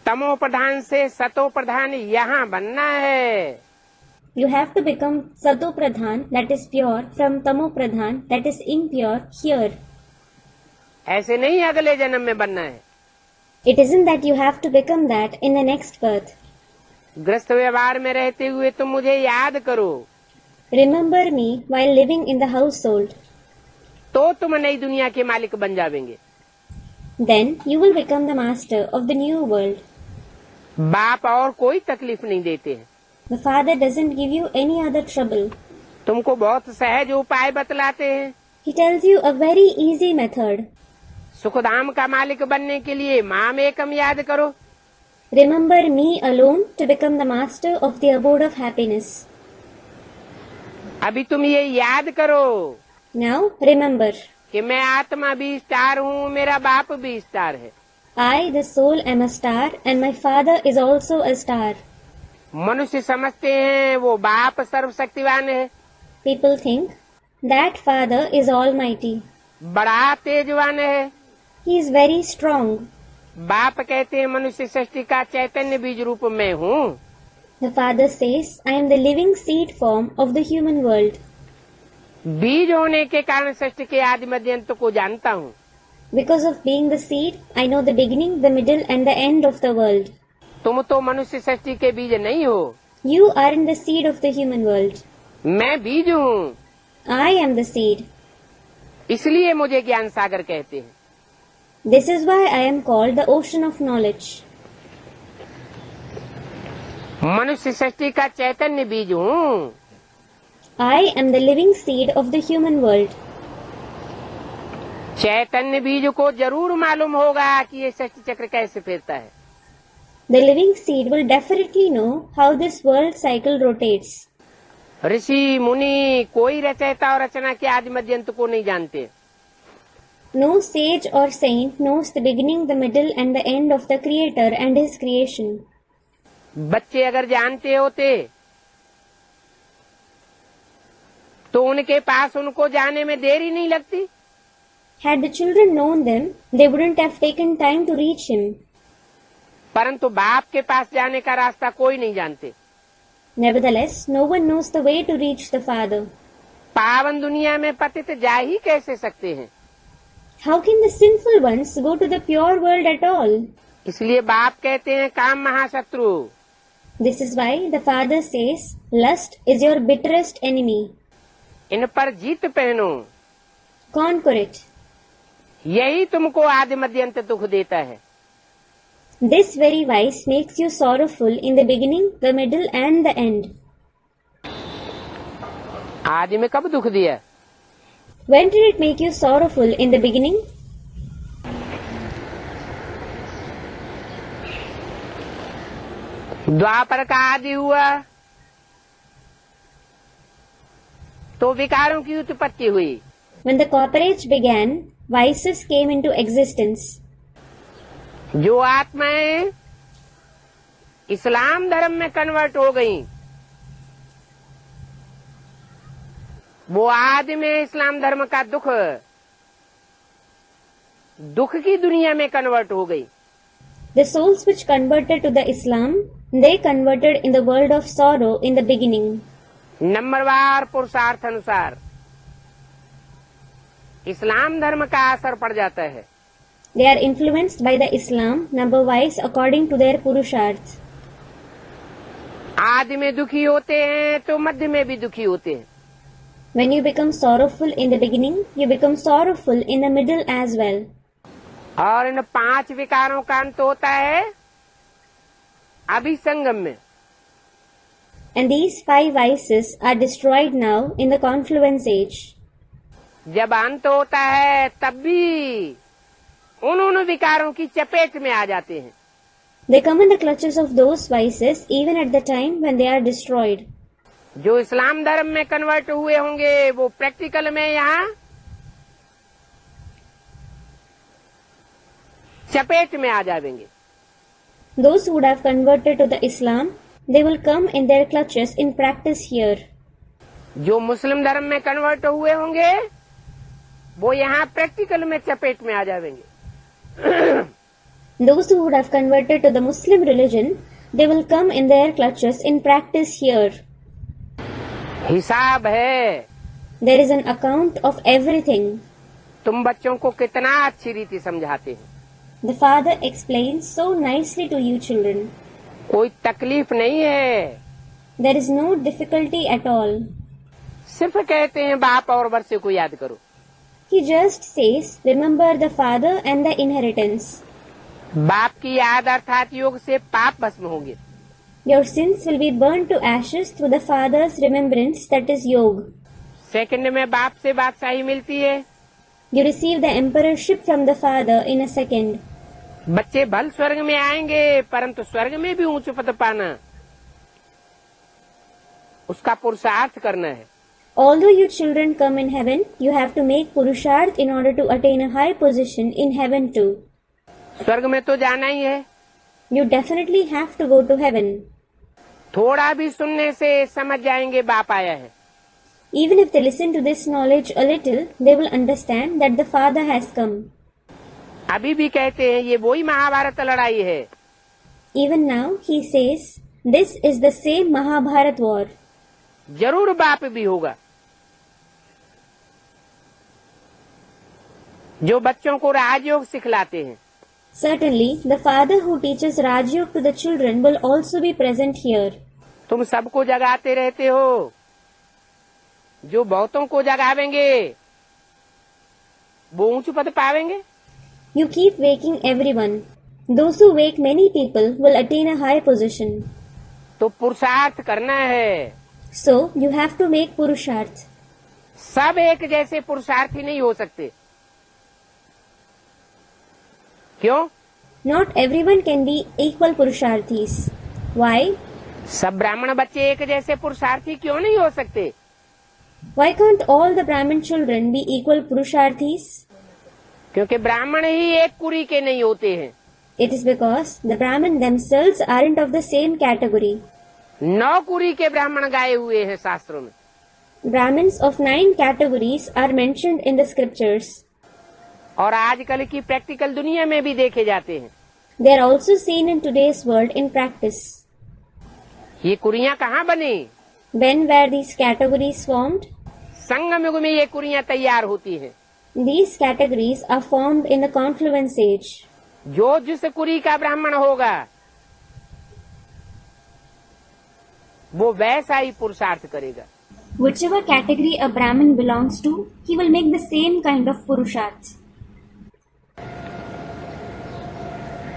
तमो प्रधान से सतो प्रधान यहाँ बनना है। You have to become Sato Pradhan, that is pure, from Tamo Pradhan, that is impure, here. ऐसे नहीं अगले जन्म में बनना है। It isn't that you have to become that in the next birth. गृहस्थ व्यवहार में रहते हुए तुम मुझे याद करो, Remember me while living in the household. तो तुम नई दुनिया के मालिक बन जावेंगे। Then you will become the master of the new world. बाप और कोई तकलीफ नहीं देते हैं। The Father doesn't give you any other trouble. तुमको बहुत सहज उपाय बतलाते हैं। He tells you a very easy method. Sukhdham का मालिक बनने के लिए माम एकम याद करो। Remember me alone to become the master of the abode of happiness. अभी तुम ये याद करो Now remember, कि मैं आत्मा भी स्टार हूँ, मेरा बाप भी स्टार है। I, the soul, am a star and my Father is also a star. मनुष्य समझते हैं वो बाप सर्वशक्तिवान है, People think that Father is almighty. बड़ा तेजवान है। He is very strong. बाप कहते हैं मनुष्य सृष्टि का चैतन्य बीज रूप में हूँ। The Father says, I am the living seed form of the human world. बीज होने के कारण सृष्टि के आदि मध्य अंत को जानता हूँ। Because of being the seed, I know the beginning, the middle and the end of the world. तुम तो मनुष्य सृष्टि के बीज नहीं हो। You aren't the seed of the human world. मैं बीज हूँ, I am the seed. इसलिए मुझे ज्ञान सागर कहते हैं। This is why I am called the ocean of knowledge. मनुष्य सृष्टि का चैतन्य बीज हूँ। I am the living seed of the human world. चैतन्य बीज को जरूर मालूम होगा कि ये सृष्टि चक्र कैसे फिरता है। The living seed will definitely know how this world cycle rotates. ऋषि मुनि कोई रचयिता और रचना के आदि मध्य अंत को नहीं जानते। No sage or saint knows the beginning, the middle and the end of the Creator and His creation. बच्चे अगर जानते होते तो उनके पास उनको जाने में देरी नहीं लगती। Had the children known them, they wouldn't have taken time to reach Him. परंतु बाप के पास जाने का रास्ता कोई नहीं जानते। Nevertheless, no one knows the way to reach the Father. पावन दुनिया में पतित जा ही कैसे सकते हैं। How can the sinful ones go to the pure world at all? इसलिए बाप कहते हैं काम महाशत्रु। This is why the Father says, lust is your bitterest enemy. इन पर जीत पहनो, Conquer it. यही तुमको आदि मध्य अंत दुख देता है। This very vice makes you sorrowful in the beginning, the middle and the end. आदि में कब दुख दिया? When did it make you sorrowful in the beginning? द्वापर का आदि हुआ, तो विकारों की उत्पत्ति हुई। When the corporates began, vices came into existence. जो आत्माएं इस्लाम धर्म में कन्वर्ट हो गई, वो आदि में इस्लाम धर्म का दुख की दुनिया में कन्वर्ट हो गई। The souls which converted to the Islam, they converted in the world of sorrow in the beginning. नंबरवार पुरुषार्थ अनुसार इस्लाम धर्म का असर पड़ जाता है। They are influenced by the Islam number-wise according to their purusharth. आदि में दुखी होते हैं तो मध्य में भी दुखी होते हैं। When you become sorrowful in the beginning, you become sorrowful in the middle as well. और इन 5 विकारों का अंत होता है अभिसंगम में। And these 5 vices are destroyed now in the confluence age. जब अंत होता है तब भी उन विकारों की चपेट में आ जाते हैं। They come in the clutches of those vices even at the time when they are destroyed. जो इस्लाम धर्म में कन्वर्ट हुए होंगे वो प्रैक्टिकल में यहाँ चपेट में आ जाएंगे। Those who would have converted to the Islam, they will come in their clutches in practice here. जो मुस्लिम धर्म में कन्वर्ट हुए होंगे वो यहाँ प्रैक्टिकल में चपेट में आ जाएंगे। Those who would have converted to the Muslim religion, they will come in their clutches in practice here. हिसाब है। There is an account of everything. तुम बच्चों को कितना अच्छी रीति समझाते हैं। The father explains so nicely to you children. कोई तकलीफ नहीं है। There is no difficulty at all. सिर्फ कहते हैं बाप और वर्षे को याद करो। He just says, remember the father and the inheritance. बाप की याद अर्थात योग से पाप भस्म होंगे। Your sins will be burned to ashes through the father's remembrance, that is yog. Second में बाप से बादशाही मिलती है। You receive the emperorship from the father in a second. बच्चे भल स्वर्ग में आएंगे परंतु स्वर्ग में भी ऊंच पद पाना उसका पुरुषार्थ करना है। Although you children come in heaven, you have to make purusharth in order to attain a high position in heaven too. स्वर्ग में तो जाना ही है। You definitely have to go to heaven. थोड़ा भी सुनने से समझ जाएंगे बाप आया है। Even if they listen to this knowledge a little, they will understand that the father has come. अभी भी कहते हैं ये वही महाभारत लड़ाई है। Even now he says, this is the same Mahabharat war. जरूर बाप भी होगा जो बच्चों को राजयोग सिखलाते हैं। Certainly, the father who teaches Rajyog to the children will also be present here. तुम सबको जगाते रहते हो, जो बहुतों को जगावेंगे वो ऊंच पद पावेंगे। You keep waking everyone. Those who wake many people will attain a high position. तो पुरुषार्थ करना है। So, you have to make purusharth. सब एक जैसे पुरुषार्थी नहीं हो सकते। क्यों? Not everyone can be equal purusharthis. Why? सब ब्राह्मण बच्चे एक जैसे पुरुषार्थी क्यों नहीं हो सकते? Why can't all the Brahmin children be equal purusharthis? क्योंकि ब्राह्मण ही एक कुरी के नहीं होते हैं। It is because the Brahmin themselves aren't of the same category. 9 कुरी के ब्राह्मण गाए हुए हैं शास्त्रों में। Brahmins of 9 categories are mentioned in the scriptures. और आजकल की प्रैक्टिकल दुनिया में भी देखे जाते हैं। They are also seen in today's world in practice. ये कुरियां कहाँ बनी? When were these categories formed? संगम युग में ये कुरियां तैयार होती हैं। These categories are formed in the confluence age. जो जिस कुरी का ब्राह्मण होगा वो वैसा ही पुरुषार्थ करेगा। Whichever category a Brahmin belongs to, he will make the same kind of purusharth.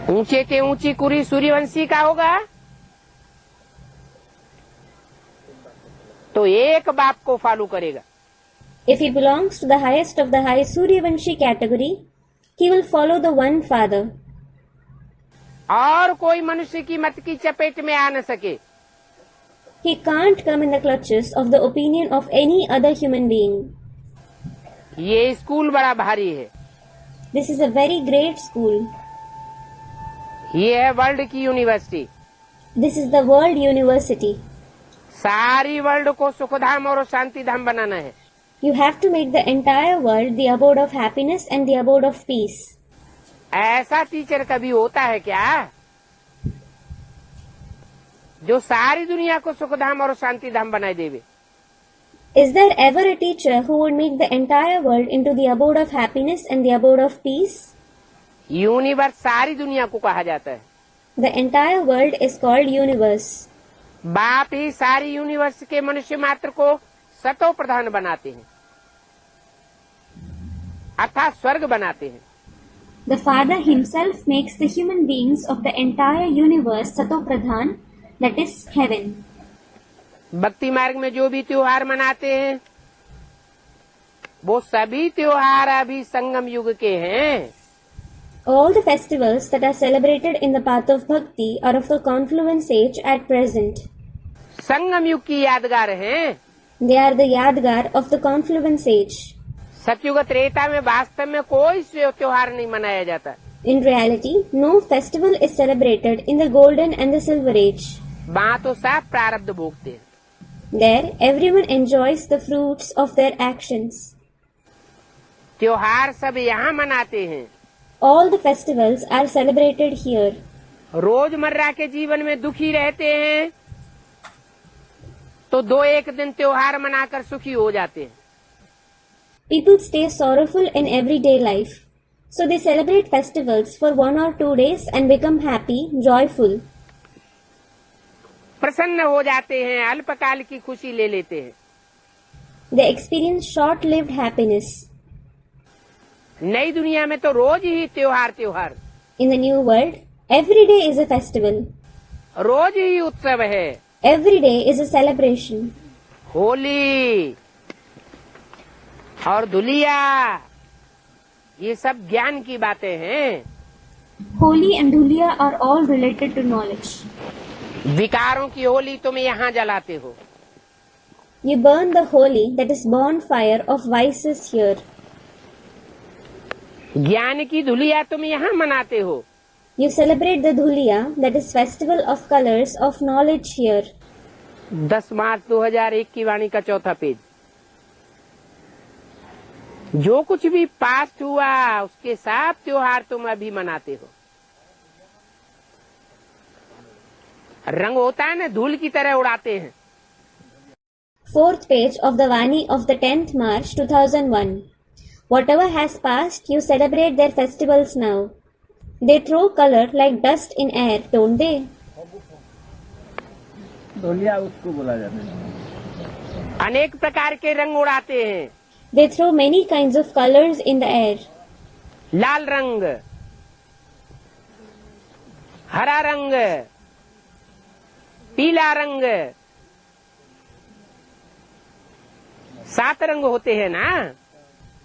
ऊंचे के ऊंची कुरी सूर्यवंशी का होगा तो एक बाप को फॉलो करेगा। If he belongs to the highest of the high Suryavanshi category, he will follow the one father. और कोई मनुष्य की मत की चपेट में आ न सके। He can't come in the clutches of the opinion of any other human being. ये स्कूल बड़ा भारी है। This is a very great school. ये है वर्ल्ड की university. This is the world university. सारी वर्ल्ड को सुखधाम और शांति धाम बनाना है। You have to make the entire world the abode of happiness and the abode of peace. ऐसा टीचर कभी होता है क्या जो सारी दुनिया को सुखधाम और शांति धाम बनाए देवे? Is there ever a teacher who would make the entire world into the abode of happiness and the abode of peace? Universe सारी दुनिया को कहा जाता है। The entire world is called universe. बाप ही सारी यूनिवर्स के मनुष्य मात्र को सतो प्रधान बनाते हैं अर्थात स्वर्ग बनाते हैं। The Father himself makes the human beings of the entire universe Sato Pradhan, that is heaven. भक्ति मार्ग में जो भी त्योहार मनाते हैं वो सभी त्योहार अभी संगम युग के हैं। All the festivals that are celebrated in the path of bhakti are of the confluence age at present. संगम युग की यादगार हैं। They are the yadgar of the confluence age. सतयुग त्रेता में वास्तव में कोई त्योहार नहीं मनाया जाता। In reality, no festival is celebrated in the golden and the silver age. वहाँ तो सब प्रारब्ध भोगते हैं। There, everyone enjoys the fruits of their actions. त्योहार सब यहाँ मनाते हैं। All the festivals are celebrated here. रोजमर्रा के जीवन में दुखी रहते हैं तो 2-1 दिन त्योहार मनाकर सुखी हो जाते हैं। People stay sorrowful in everyday life. So they celebrate festivals for 1 or 2 days and become happy, joyful. प्रसन्न हो जाते हैं, अल्पकाल की खुशी ले लेते हैं। They experience short-lived happiness. नई दुनिया में तो रोज ही त्योहार त्योहार, In the new world, every day is a festival. रोज ही उत्सव है। Every day is a celebration. Holi और धुलिया ये सब ज्ञान की बातें हैं। Holi and Dhulia are all related to knowledge. विकारों की होली तुम यहाँ जलाते हो। You burn the holy, that is bonfire of vices here. ज्ञान की धुलिया तुम यहाँ मनाते हो। You celebrate the Dhuliya, that is festival of colors of knowledge here. 10 मार्च 2001 की वाणी का 4था पेज। जो कुछ भी पास्ट हुआ उसके सब त्योहार तुम अभी मनाते हो। रंग होता है ना, धूल की तरह उड़ाते हैं। 4th page of the Vani of the 10th March 2001. Whatever has passed, you celebrate their festivals now. They throw color like dust in air, don't they? Dhulia उसको बोला जाता है। अनेक प्रकार के रंग उड़ाते हैं। They throw many kinds of colors in the air. लाल रंग, हरा रंग, पीला रंग, 7 रंग होते हैं ना।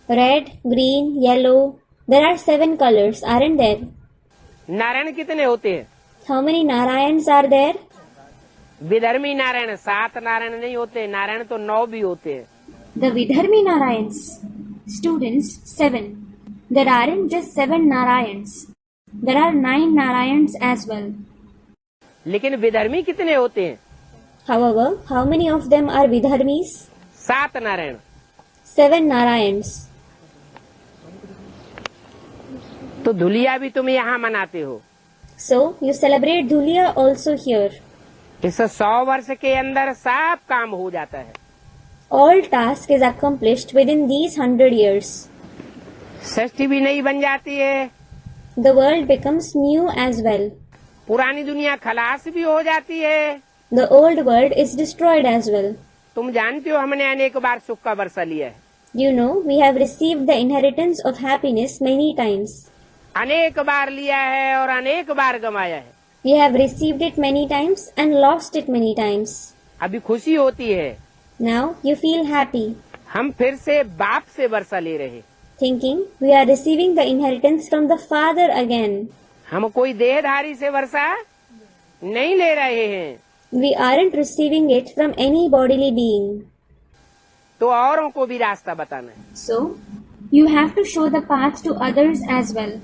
Red, green, yellow. There are 7 colors, aren't there? Narayan कितने होते हैं? How many Narayans are there? विधर्मी Narayan 7 Narayan नहीं होते, नारायण तो 9 भी होते हैं। The Vidharmi Narayans. Students, 7. There aren't just 7 Narayans. There are 9 Narayans as well. लेकिन विधर्मी कितने होते हैं? However, how many of them are Vidharmis? 7 Narayan. 7 Narayans. तो धुलिया भी तुम यहाँ मनाते हो। So, you celebrate Dhuliya also here. इस 100 वर्ष के अंदर सब काम हो जाता है। All task is accomplished within these 100 years. सृष्टि भी नई बन जाती है। The world becomes new as well. पुरानी दुनिया खलास भी हो जाती है। The old world is destroyed as well. तुम जानते हो हमने अनेक बार सुख का वर्षा लिया है। You know, we have received the inheritance of happiness many times. अनेक बार लिया है और अनेक बार गंवाया है। We have received it many times and lost it many times. अभी खुशी होती है। Now you feel happy, हम फिर से बाप से वर्षा ले रहे। thinking we are receiving the inheritance from the Father again. हम कोई देहधारी से वर्षा नहीं ले रहे हैं। We aren't receiving it from any bodily being. तो औरों को भी रास्ता बताना है। So, you have to show the path to others as well.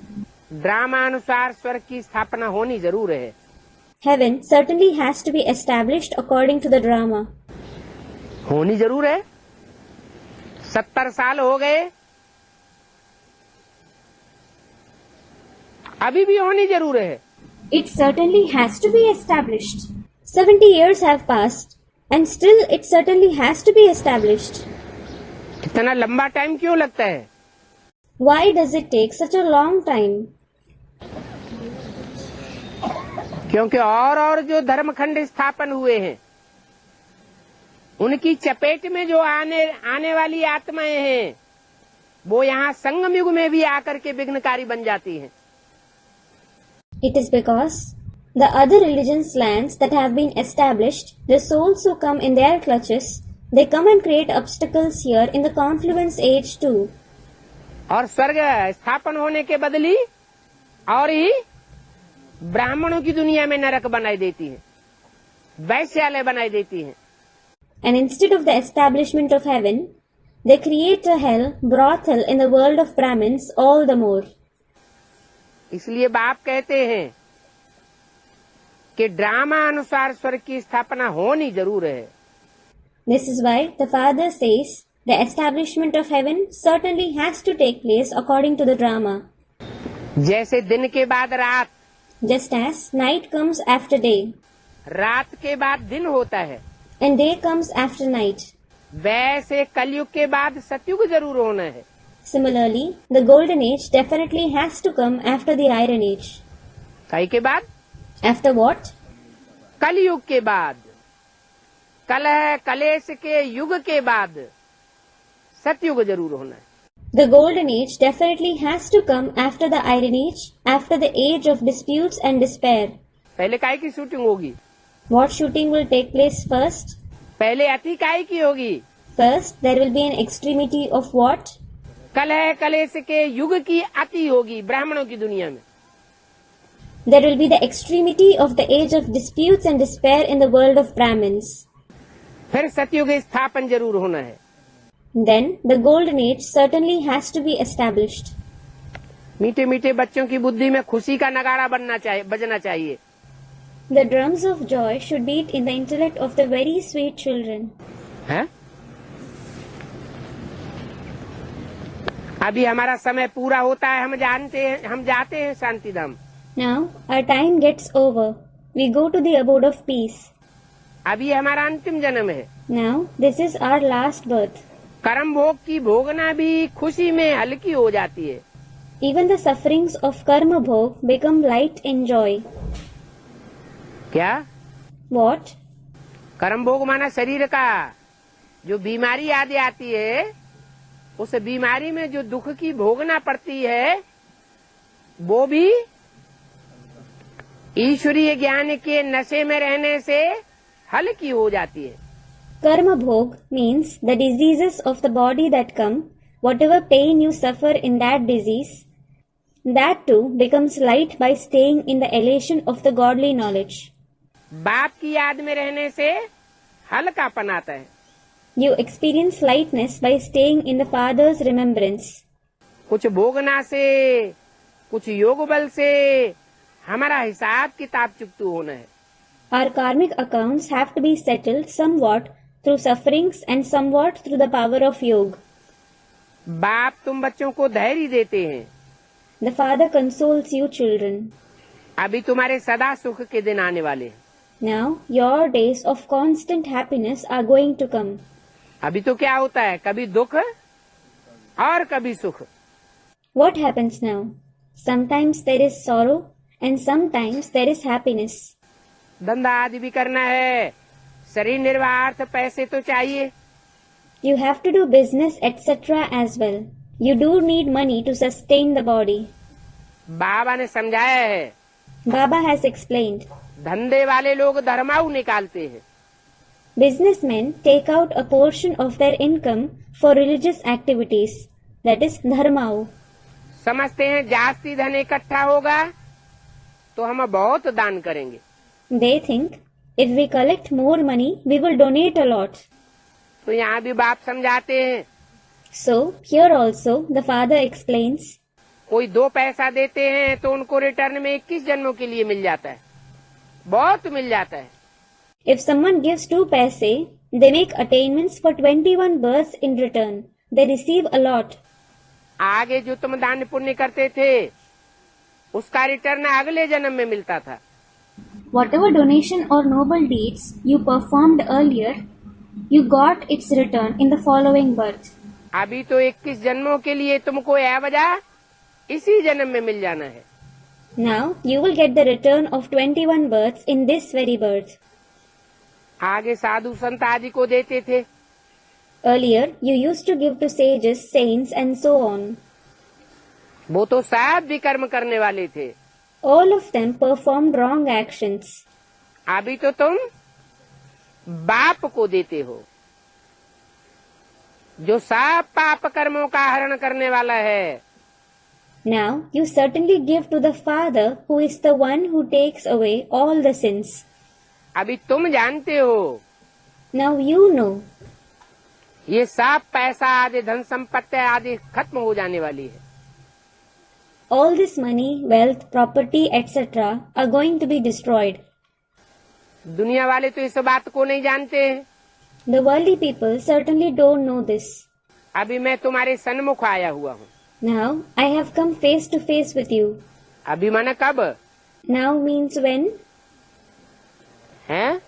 Drama अनुसार स्वर्ग की स्थापना होनी जरूर है। Heaven certainly has to be established according to the drama. होनी जरूर है। 70 साल हो गए, अभी भी होनी जरूर है। It certainly has to be established. 70 years have passed, and still it certainly has to be established. इतना लंबा टाइम क्यों लगता है? Why does it take such a long time? क्योंकि और जो धर्मखंड स्थापन हुए हैं, उनकी चपेट में जो आने वाली आत्माएं हैं, वो यहाँ संगम युग में भी आकर के विघ्नकारी बन जाती हैं। It is because the other religions' lands that have been established, the souls who come in their clutches, they come and create obstacles here in the confluence age too. और स्वर्ग स्थापन होने के बदली और ही ब्राह्मणों की दुनिया में नरक बनाई देती है, वैश्यालय बनाई देती है। And instead of the establishment of heaven, they create a hell, brothel in the world of Brahmins all the more. इसलिए बाप कहते हैं कि ड्रामा अनुसार स्वर्ग की स्थापना होनी जरूर है। This is why the Father says the establishment of heaven certainly has to take place according to the drama. जैसे दिन के बाद रात, Just as night comes after day, रात के बाद दिन होता है, and day comes after night. वैसे कलयुग के बाद सतयुग जरूर होना है। Similarly, the golden age definitely has to come after the iron age. कई के बाद? After what? कलयुग के बाद, कलह कलेश के युग के बाद सतयुग जरूर होना है। The golden age definitely has to come after the iron age, after the age of disputes and despair. पहले काय की शूटिंग होगी? What shooting will take place first? पहले अति काय की होगी? First, there will be an extremity of what? कलह कलेश के युग की अति होगी ब्राह्मणों की दुनिया में। There will be the extremity of the age of disputes and despair in the world of Brahmins. फिर सतयुग स्थापन जरूर होना है। Then, the golden age certainly has to be established. मीठे मीठे बच्चों की बुद्धि में खुशी का नगाड़ा बजना चाहिए। The drums of joy should beat in the intellect of the very sweet children. है? अभी हमारा समय पूरा होता है, हम जाते हैं शांति धाम। Now, our time gets over. We go to the abode of peace. अभी हमारा अंतिम जन्म है। Now, this is our last birth. कर्म भोग की भोगना भी खुशी में हल्की हो जाती है। Even the sufferings of karma bhog become light in joy. क्या? What? कर्म भोग माना शरीर का जो बीमारी आदि आती है, उस बीमारी में जो दुख की भोगना पड़ती है, वो भी ईश्वरीय ज्ञान के नशे में रहने से हल्की हो जाती है। Karma bhog means the diseases of the body that come, whatever pain you suffer in that disease, that too becomes light by staying in the elation of the godly knowledge. बाप की याद में रहने से हल्कापन आता है। You experience lightness by staying in the Father's remembrance. कुछ भोगना से, कुछ योग बल से हमारा हिसाब किताब चुकतू होना है। Our karmic accounts have to be settled somewhat through sufferings and somewhat through the power of yoga. बाप तुम बच्चों को धैर्य देते हैं। The Father consoles you children. अभी तुम्हारे सदा सुख के दिन आने वाले हैं। Now your days of constant happiness are going to come. अभी तो क्या होता है, कभी दुख और कभी सुख। What happens now? Sometimes there is sorrow and sometimes there is happiness. धंधा आदि भी करना है, शरीर निर्वाह पैसे तो चाहिए। You have to do business etc. as well. You do need money to sustain the body. बाबा ने समझाया है। Baba has explained. धंधे वाले लोग धर्माऊ निकालते हैं। Businessmen take out a portion of their income for religious activities. That is dharmao. समझते हैं जास्ती धन इकट्ठा होगा तो हम बहुत दान करेंगे। They think If we collect more money, we will donate a lot. तो यहाँ भी बाप समझाते हैं, So, here also, the father explains, कोई 2 पैसा देते हैं तो उनको रिटर्न में 21 जन्मों के लिए मिल जाता है, बहुत मिल जाता है। if someone gives 2 paise, they make attainments for 21 births in return. They receive a lot. आगे जो तुम दान पुण्य करते थे उसका रिटर्न अगले जन्म में मिलता था। Whatever donation or noble deeds you performed earlier, you got its return in the following birth. अभी तो 21 जन्मों के लिए तुमको एवजा इसी जन्म में मिल जाना है। Now, you will get the return of 21 births in this very birth. आगे साधु संत आदि को देते थे, Earlier, you used to give to sages, saints and so on. वो तो सब विकर्म करने वाले थे। All of them performed wrong actions. अभी तो तुम बाप को देते हो जो सब पाप कर्मों का हरण करने वाला है। Now, you certainly give to the Father who is the one who takes away all the sins. अभी तुम जानते हो Now you know. ये सब पैसा आदि धन संपत्ति आदि खत्म हो जाने वाली है। All this money, wealth, property, etc. are going to be destroyed. दुनिया वाले तो इस बात को नहीं जानते हैं। The worldly people certainly don't know this. अभी मैं तुम्हारे सन्मुख आया हुआ हूँ। Now, I have come face to face with you. अभी माना कब Now means when? है?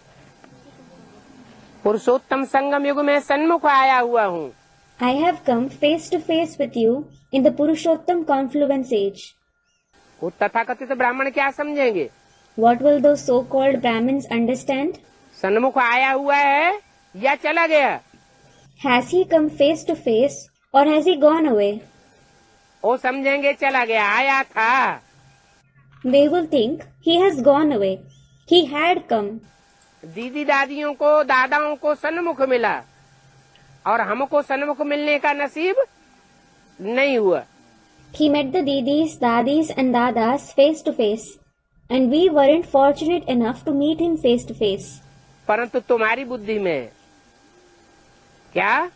पुरुषोत्तम संगम युग में सन्मुख आया हुआ हूँ। I have come face to face with you in the Purushottam confluence age. वो तथाकथित ब्राह्मण क्या समझेंगे? What will those so-called Brahmins understand? सन्मुख आया हुआ है या चला गया? Has he come face to face or has he gone away? वो समझेंगे चला गया, आया था। They will think he has gone away. He had come. दीदी दादियों को दादाओं को सन्मुख मिला और हमको सन्मुख मिलने का नसीब नहीं हुआ। He met the Didis, Dadis and Dadas face to face and we weren't fortunate enough to meet him face to face. परंतु तुम्हारी बुद्धि में क्या?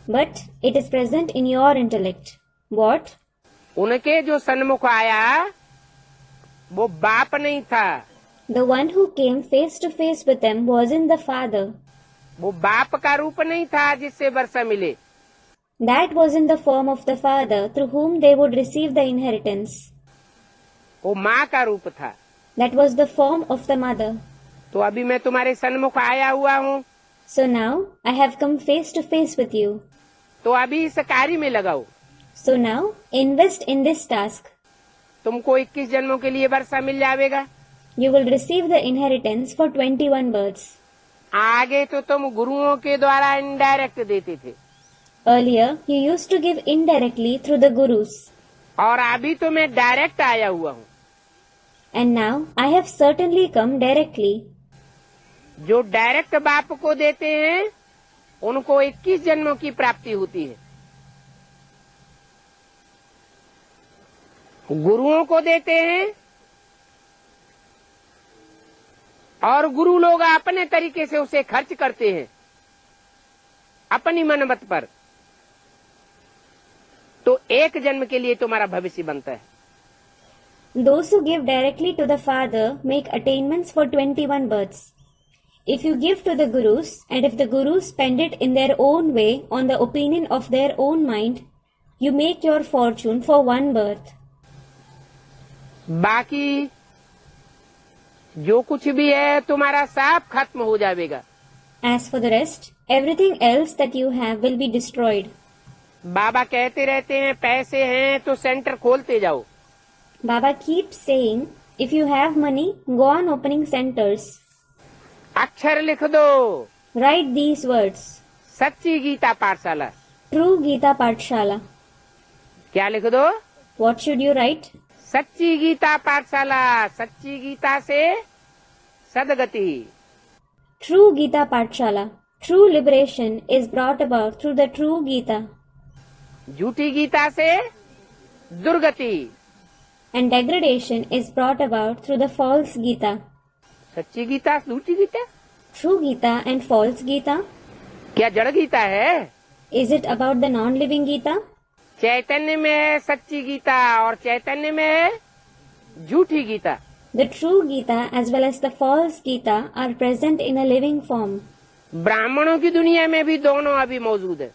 But it is present in your intellect. What? उनके जो सन्मुख आया वो बाप नहीं था, The one who came face to face with them wasn't the father. वो बाप का रूप नहीं था जिससे वर्षा मिले। That wasn't the form of the father through whom they would receive the inheritance. वो माँ का रूप था। That was the form of the mother. तो अभी मैं तुम्हारे सन्मुख आया हुआ हूँ, So now I have come face to face with you. तो अभी इस कार्य में लगाओ। So now invest in this task. तुमको 21 जन्मों के लिए वर्षा मिल जाएगा। You will receive the inheritance for 21 births. आगे तो तुम गुरुओं के द्वारा इनडायरेक्ट देते थे Earlier, you used to give indirectly through the gurus. और अभी तो मैं डायरेक्ट आया हुआ हूँ। And now I have certainly come directly. जो डायरेक्ट बाप को देते हैं उनको 21 जन्मों की प्राप्ति होती है। गुरुओं को देते हैं और गुरु लोग अपने तरीके से उसे खर्च करते हैं अपनी मनमत पर, तो 1 जन्म के लिए तुम्हारा भविष्य बनता है। Those who give directly to the father make attainments for 21 births. If you give to the gurus and if the gurus spend it in their own way on the opinion of their own mind, you make your fortune for 1 birth. बाकी जो कुछ भी है तुम्हारा सब खत्म हो जाएगा। As for the rest, everything else that you have will be destroyed. बाबा कहते रहते हैं पैसे हैं तो सेंटर खोलते जाओ। Baba keeps saying, if you have money, go on opening centers. अक्षर लिख दो। Write these words. सच्ची गीता पाठशाला। True Gita Pathshala. क्या लिख दो? What should you write? सच्ची गीता पाठशाला। सच्ची गीता से सदगति। True Gita Pathshala. True liberation is brought about through the true Gita. झूठी गीता से दुर्गति। And degradation is brought about through the false Gita. सच्ची गीता, झूठी Gita? True Gita and false Gita? क्या जड़ गीता है? Is it about the non-living Gita? चैतन्य में है सच्ची गीता और चैतन्य में है झूठी Gita. The true Gita as well as the false Gita are present in a living form. ब्राह्मणों की दुनिया में भी दोनों अभी मौजूद है।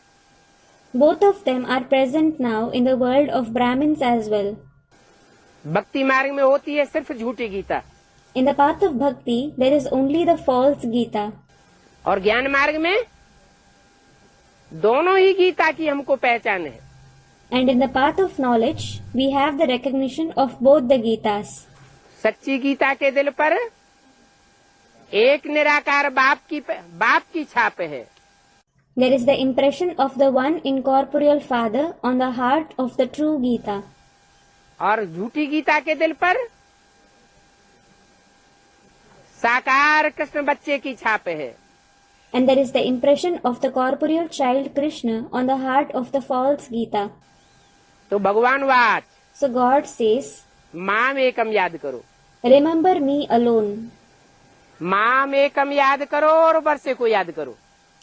Both of them are present now in the world of Brahmins as well. भक्ति मार्ग में होती है सिर्फ झूठी Gita In the path of bhakti, there is only the false Gita. और ज्ञान मार्ग में दोनों ही गीता की हमको पहचान है। And in the path of knowledge, we have the recognition of both the Gitas. सच्ची गीता के दिल पर एक निराकार बाप की छाप है। There is the impression of the one incorporeal Father on the heart of the true Gita. और झूठी गीता के दिल पर साकार कृष्ण बच्चे की छाप है। And there is the impression of the corporeal child Krishna on the heart of the false Gita. तो भगवान वाच So God says, माम एकम याद करो, remember me alone. माम एकम याद करो और वर्षे को याद करो।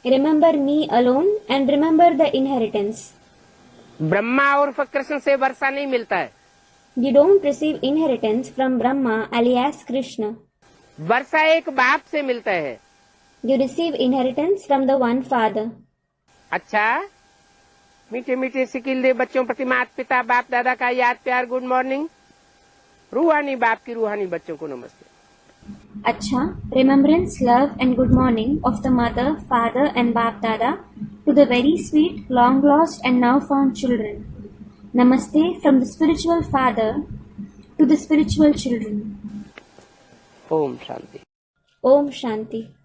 Remember me alone and remember the inheritance. Brahma और कृष्ण से वर्षा नहीं मिलता है। You don't receive inheritance from Brahma alias Krishna. वर्षा एक बाप से मिलता है। You receive inheritance from the one Father. अच्छा, मीठे मीठे सिकिल दे बच्चों प्रति माता पिता बाप दादा का याद प्यार, गुड मॉर्निंग। रूहानी बाप की रूहानी बच्चों को नमस्ते। Acha, remembrance, love and good morning of the mother, father and Bap Dada to the very sweet, long lost and now found children. Namaste from the spiritual father to the spiritual children. Om Shanti. Om Shanti.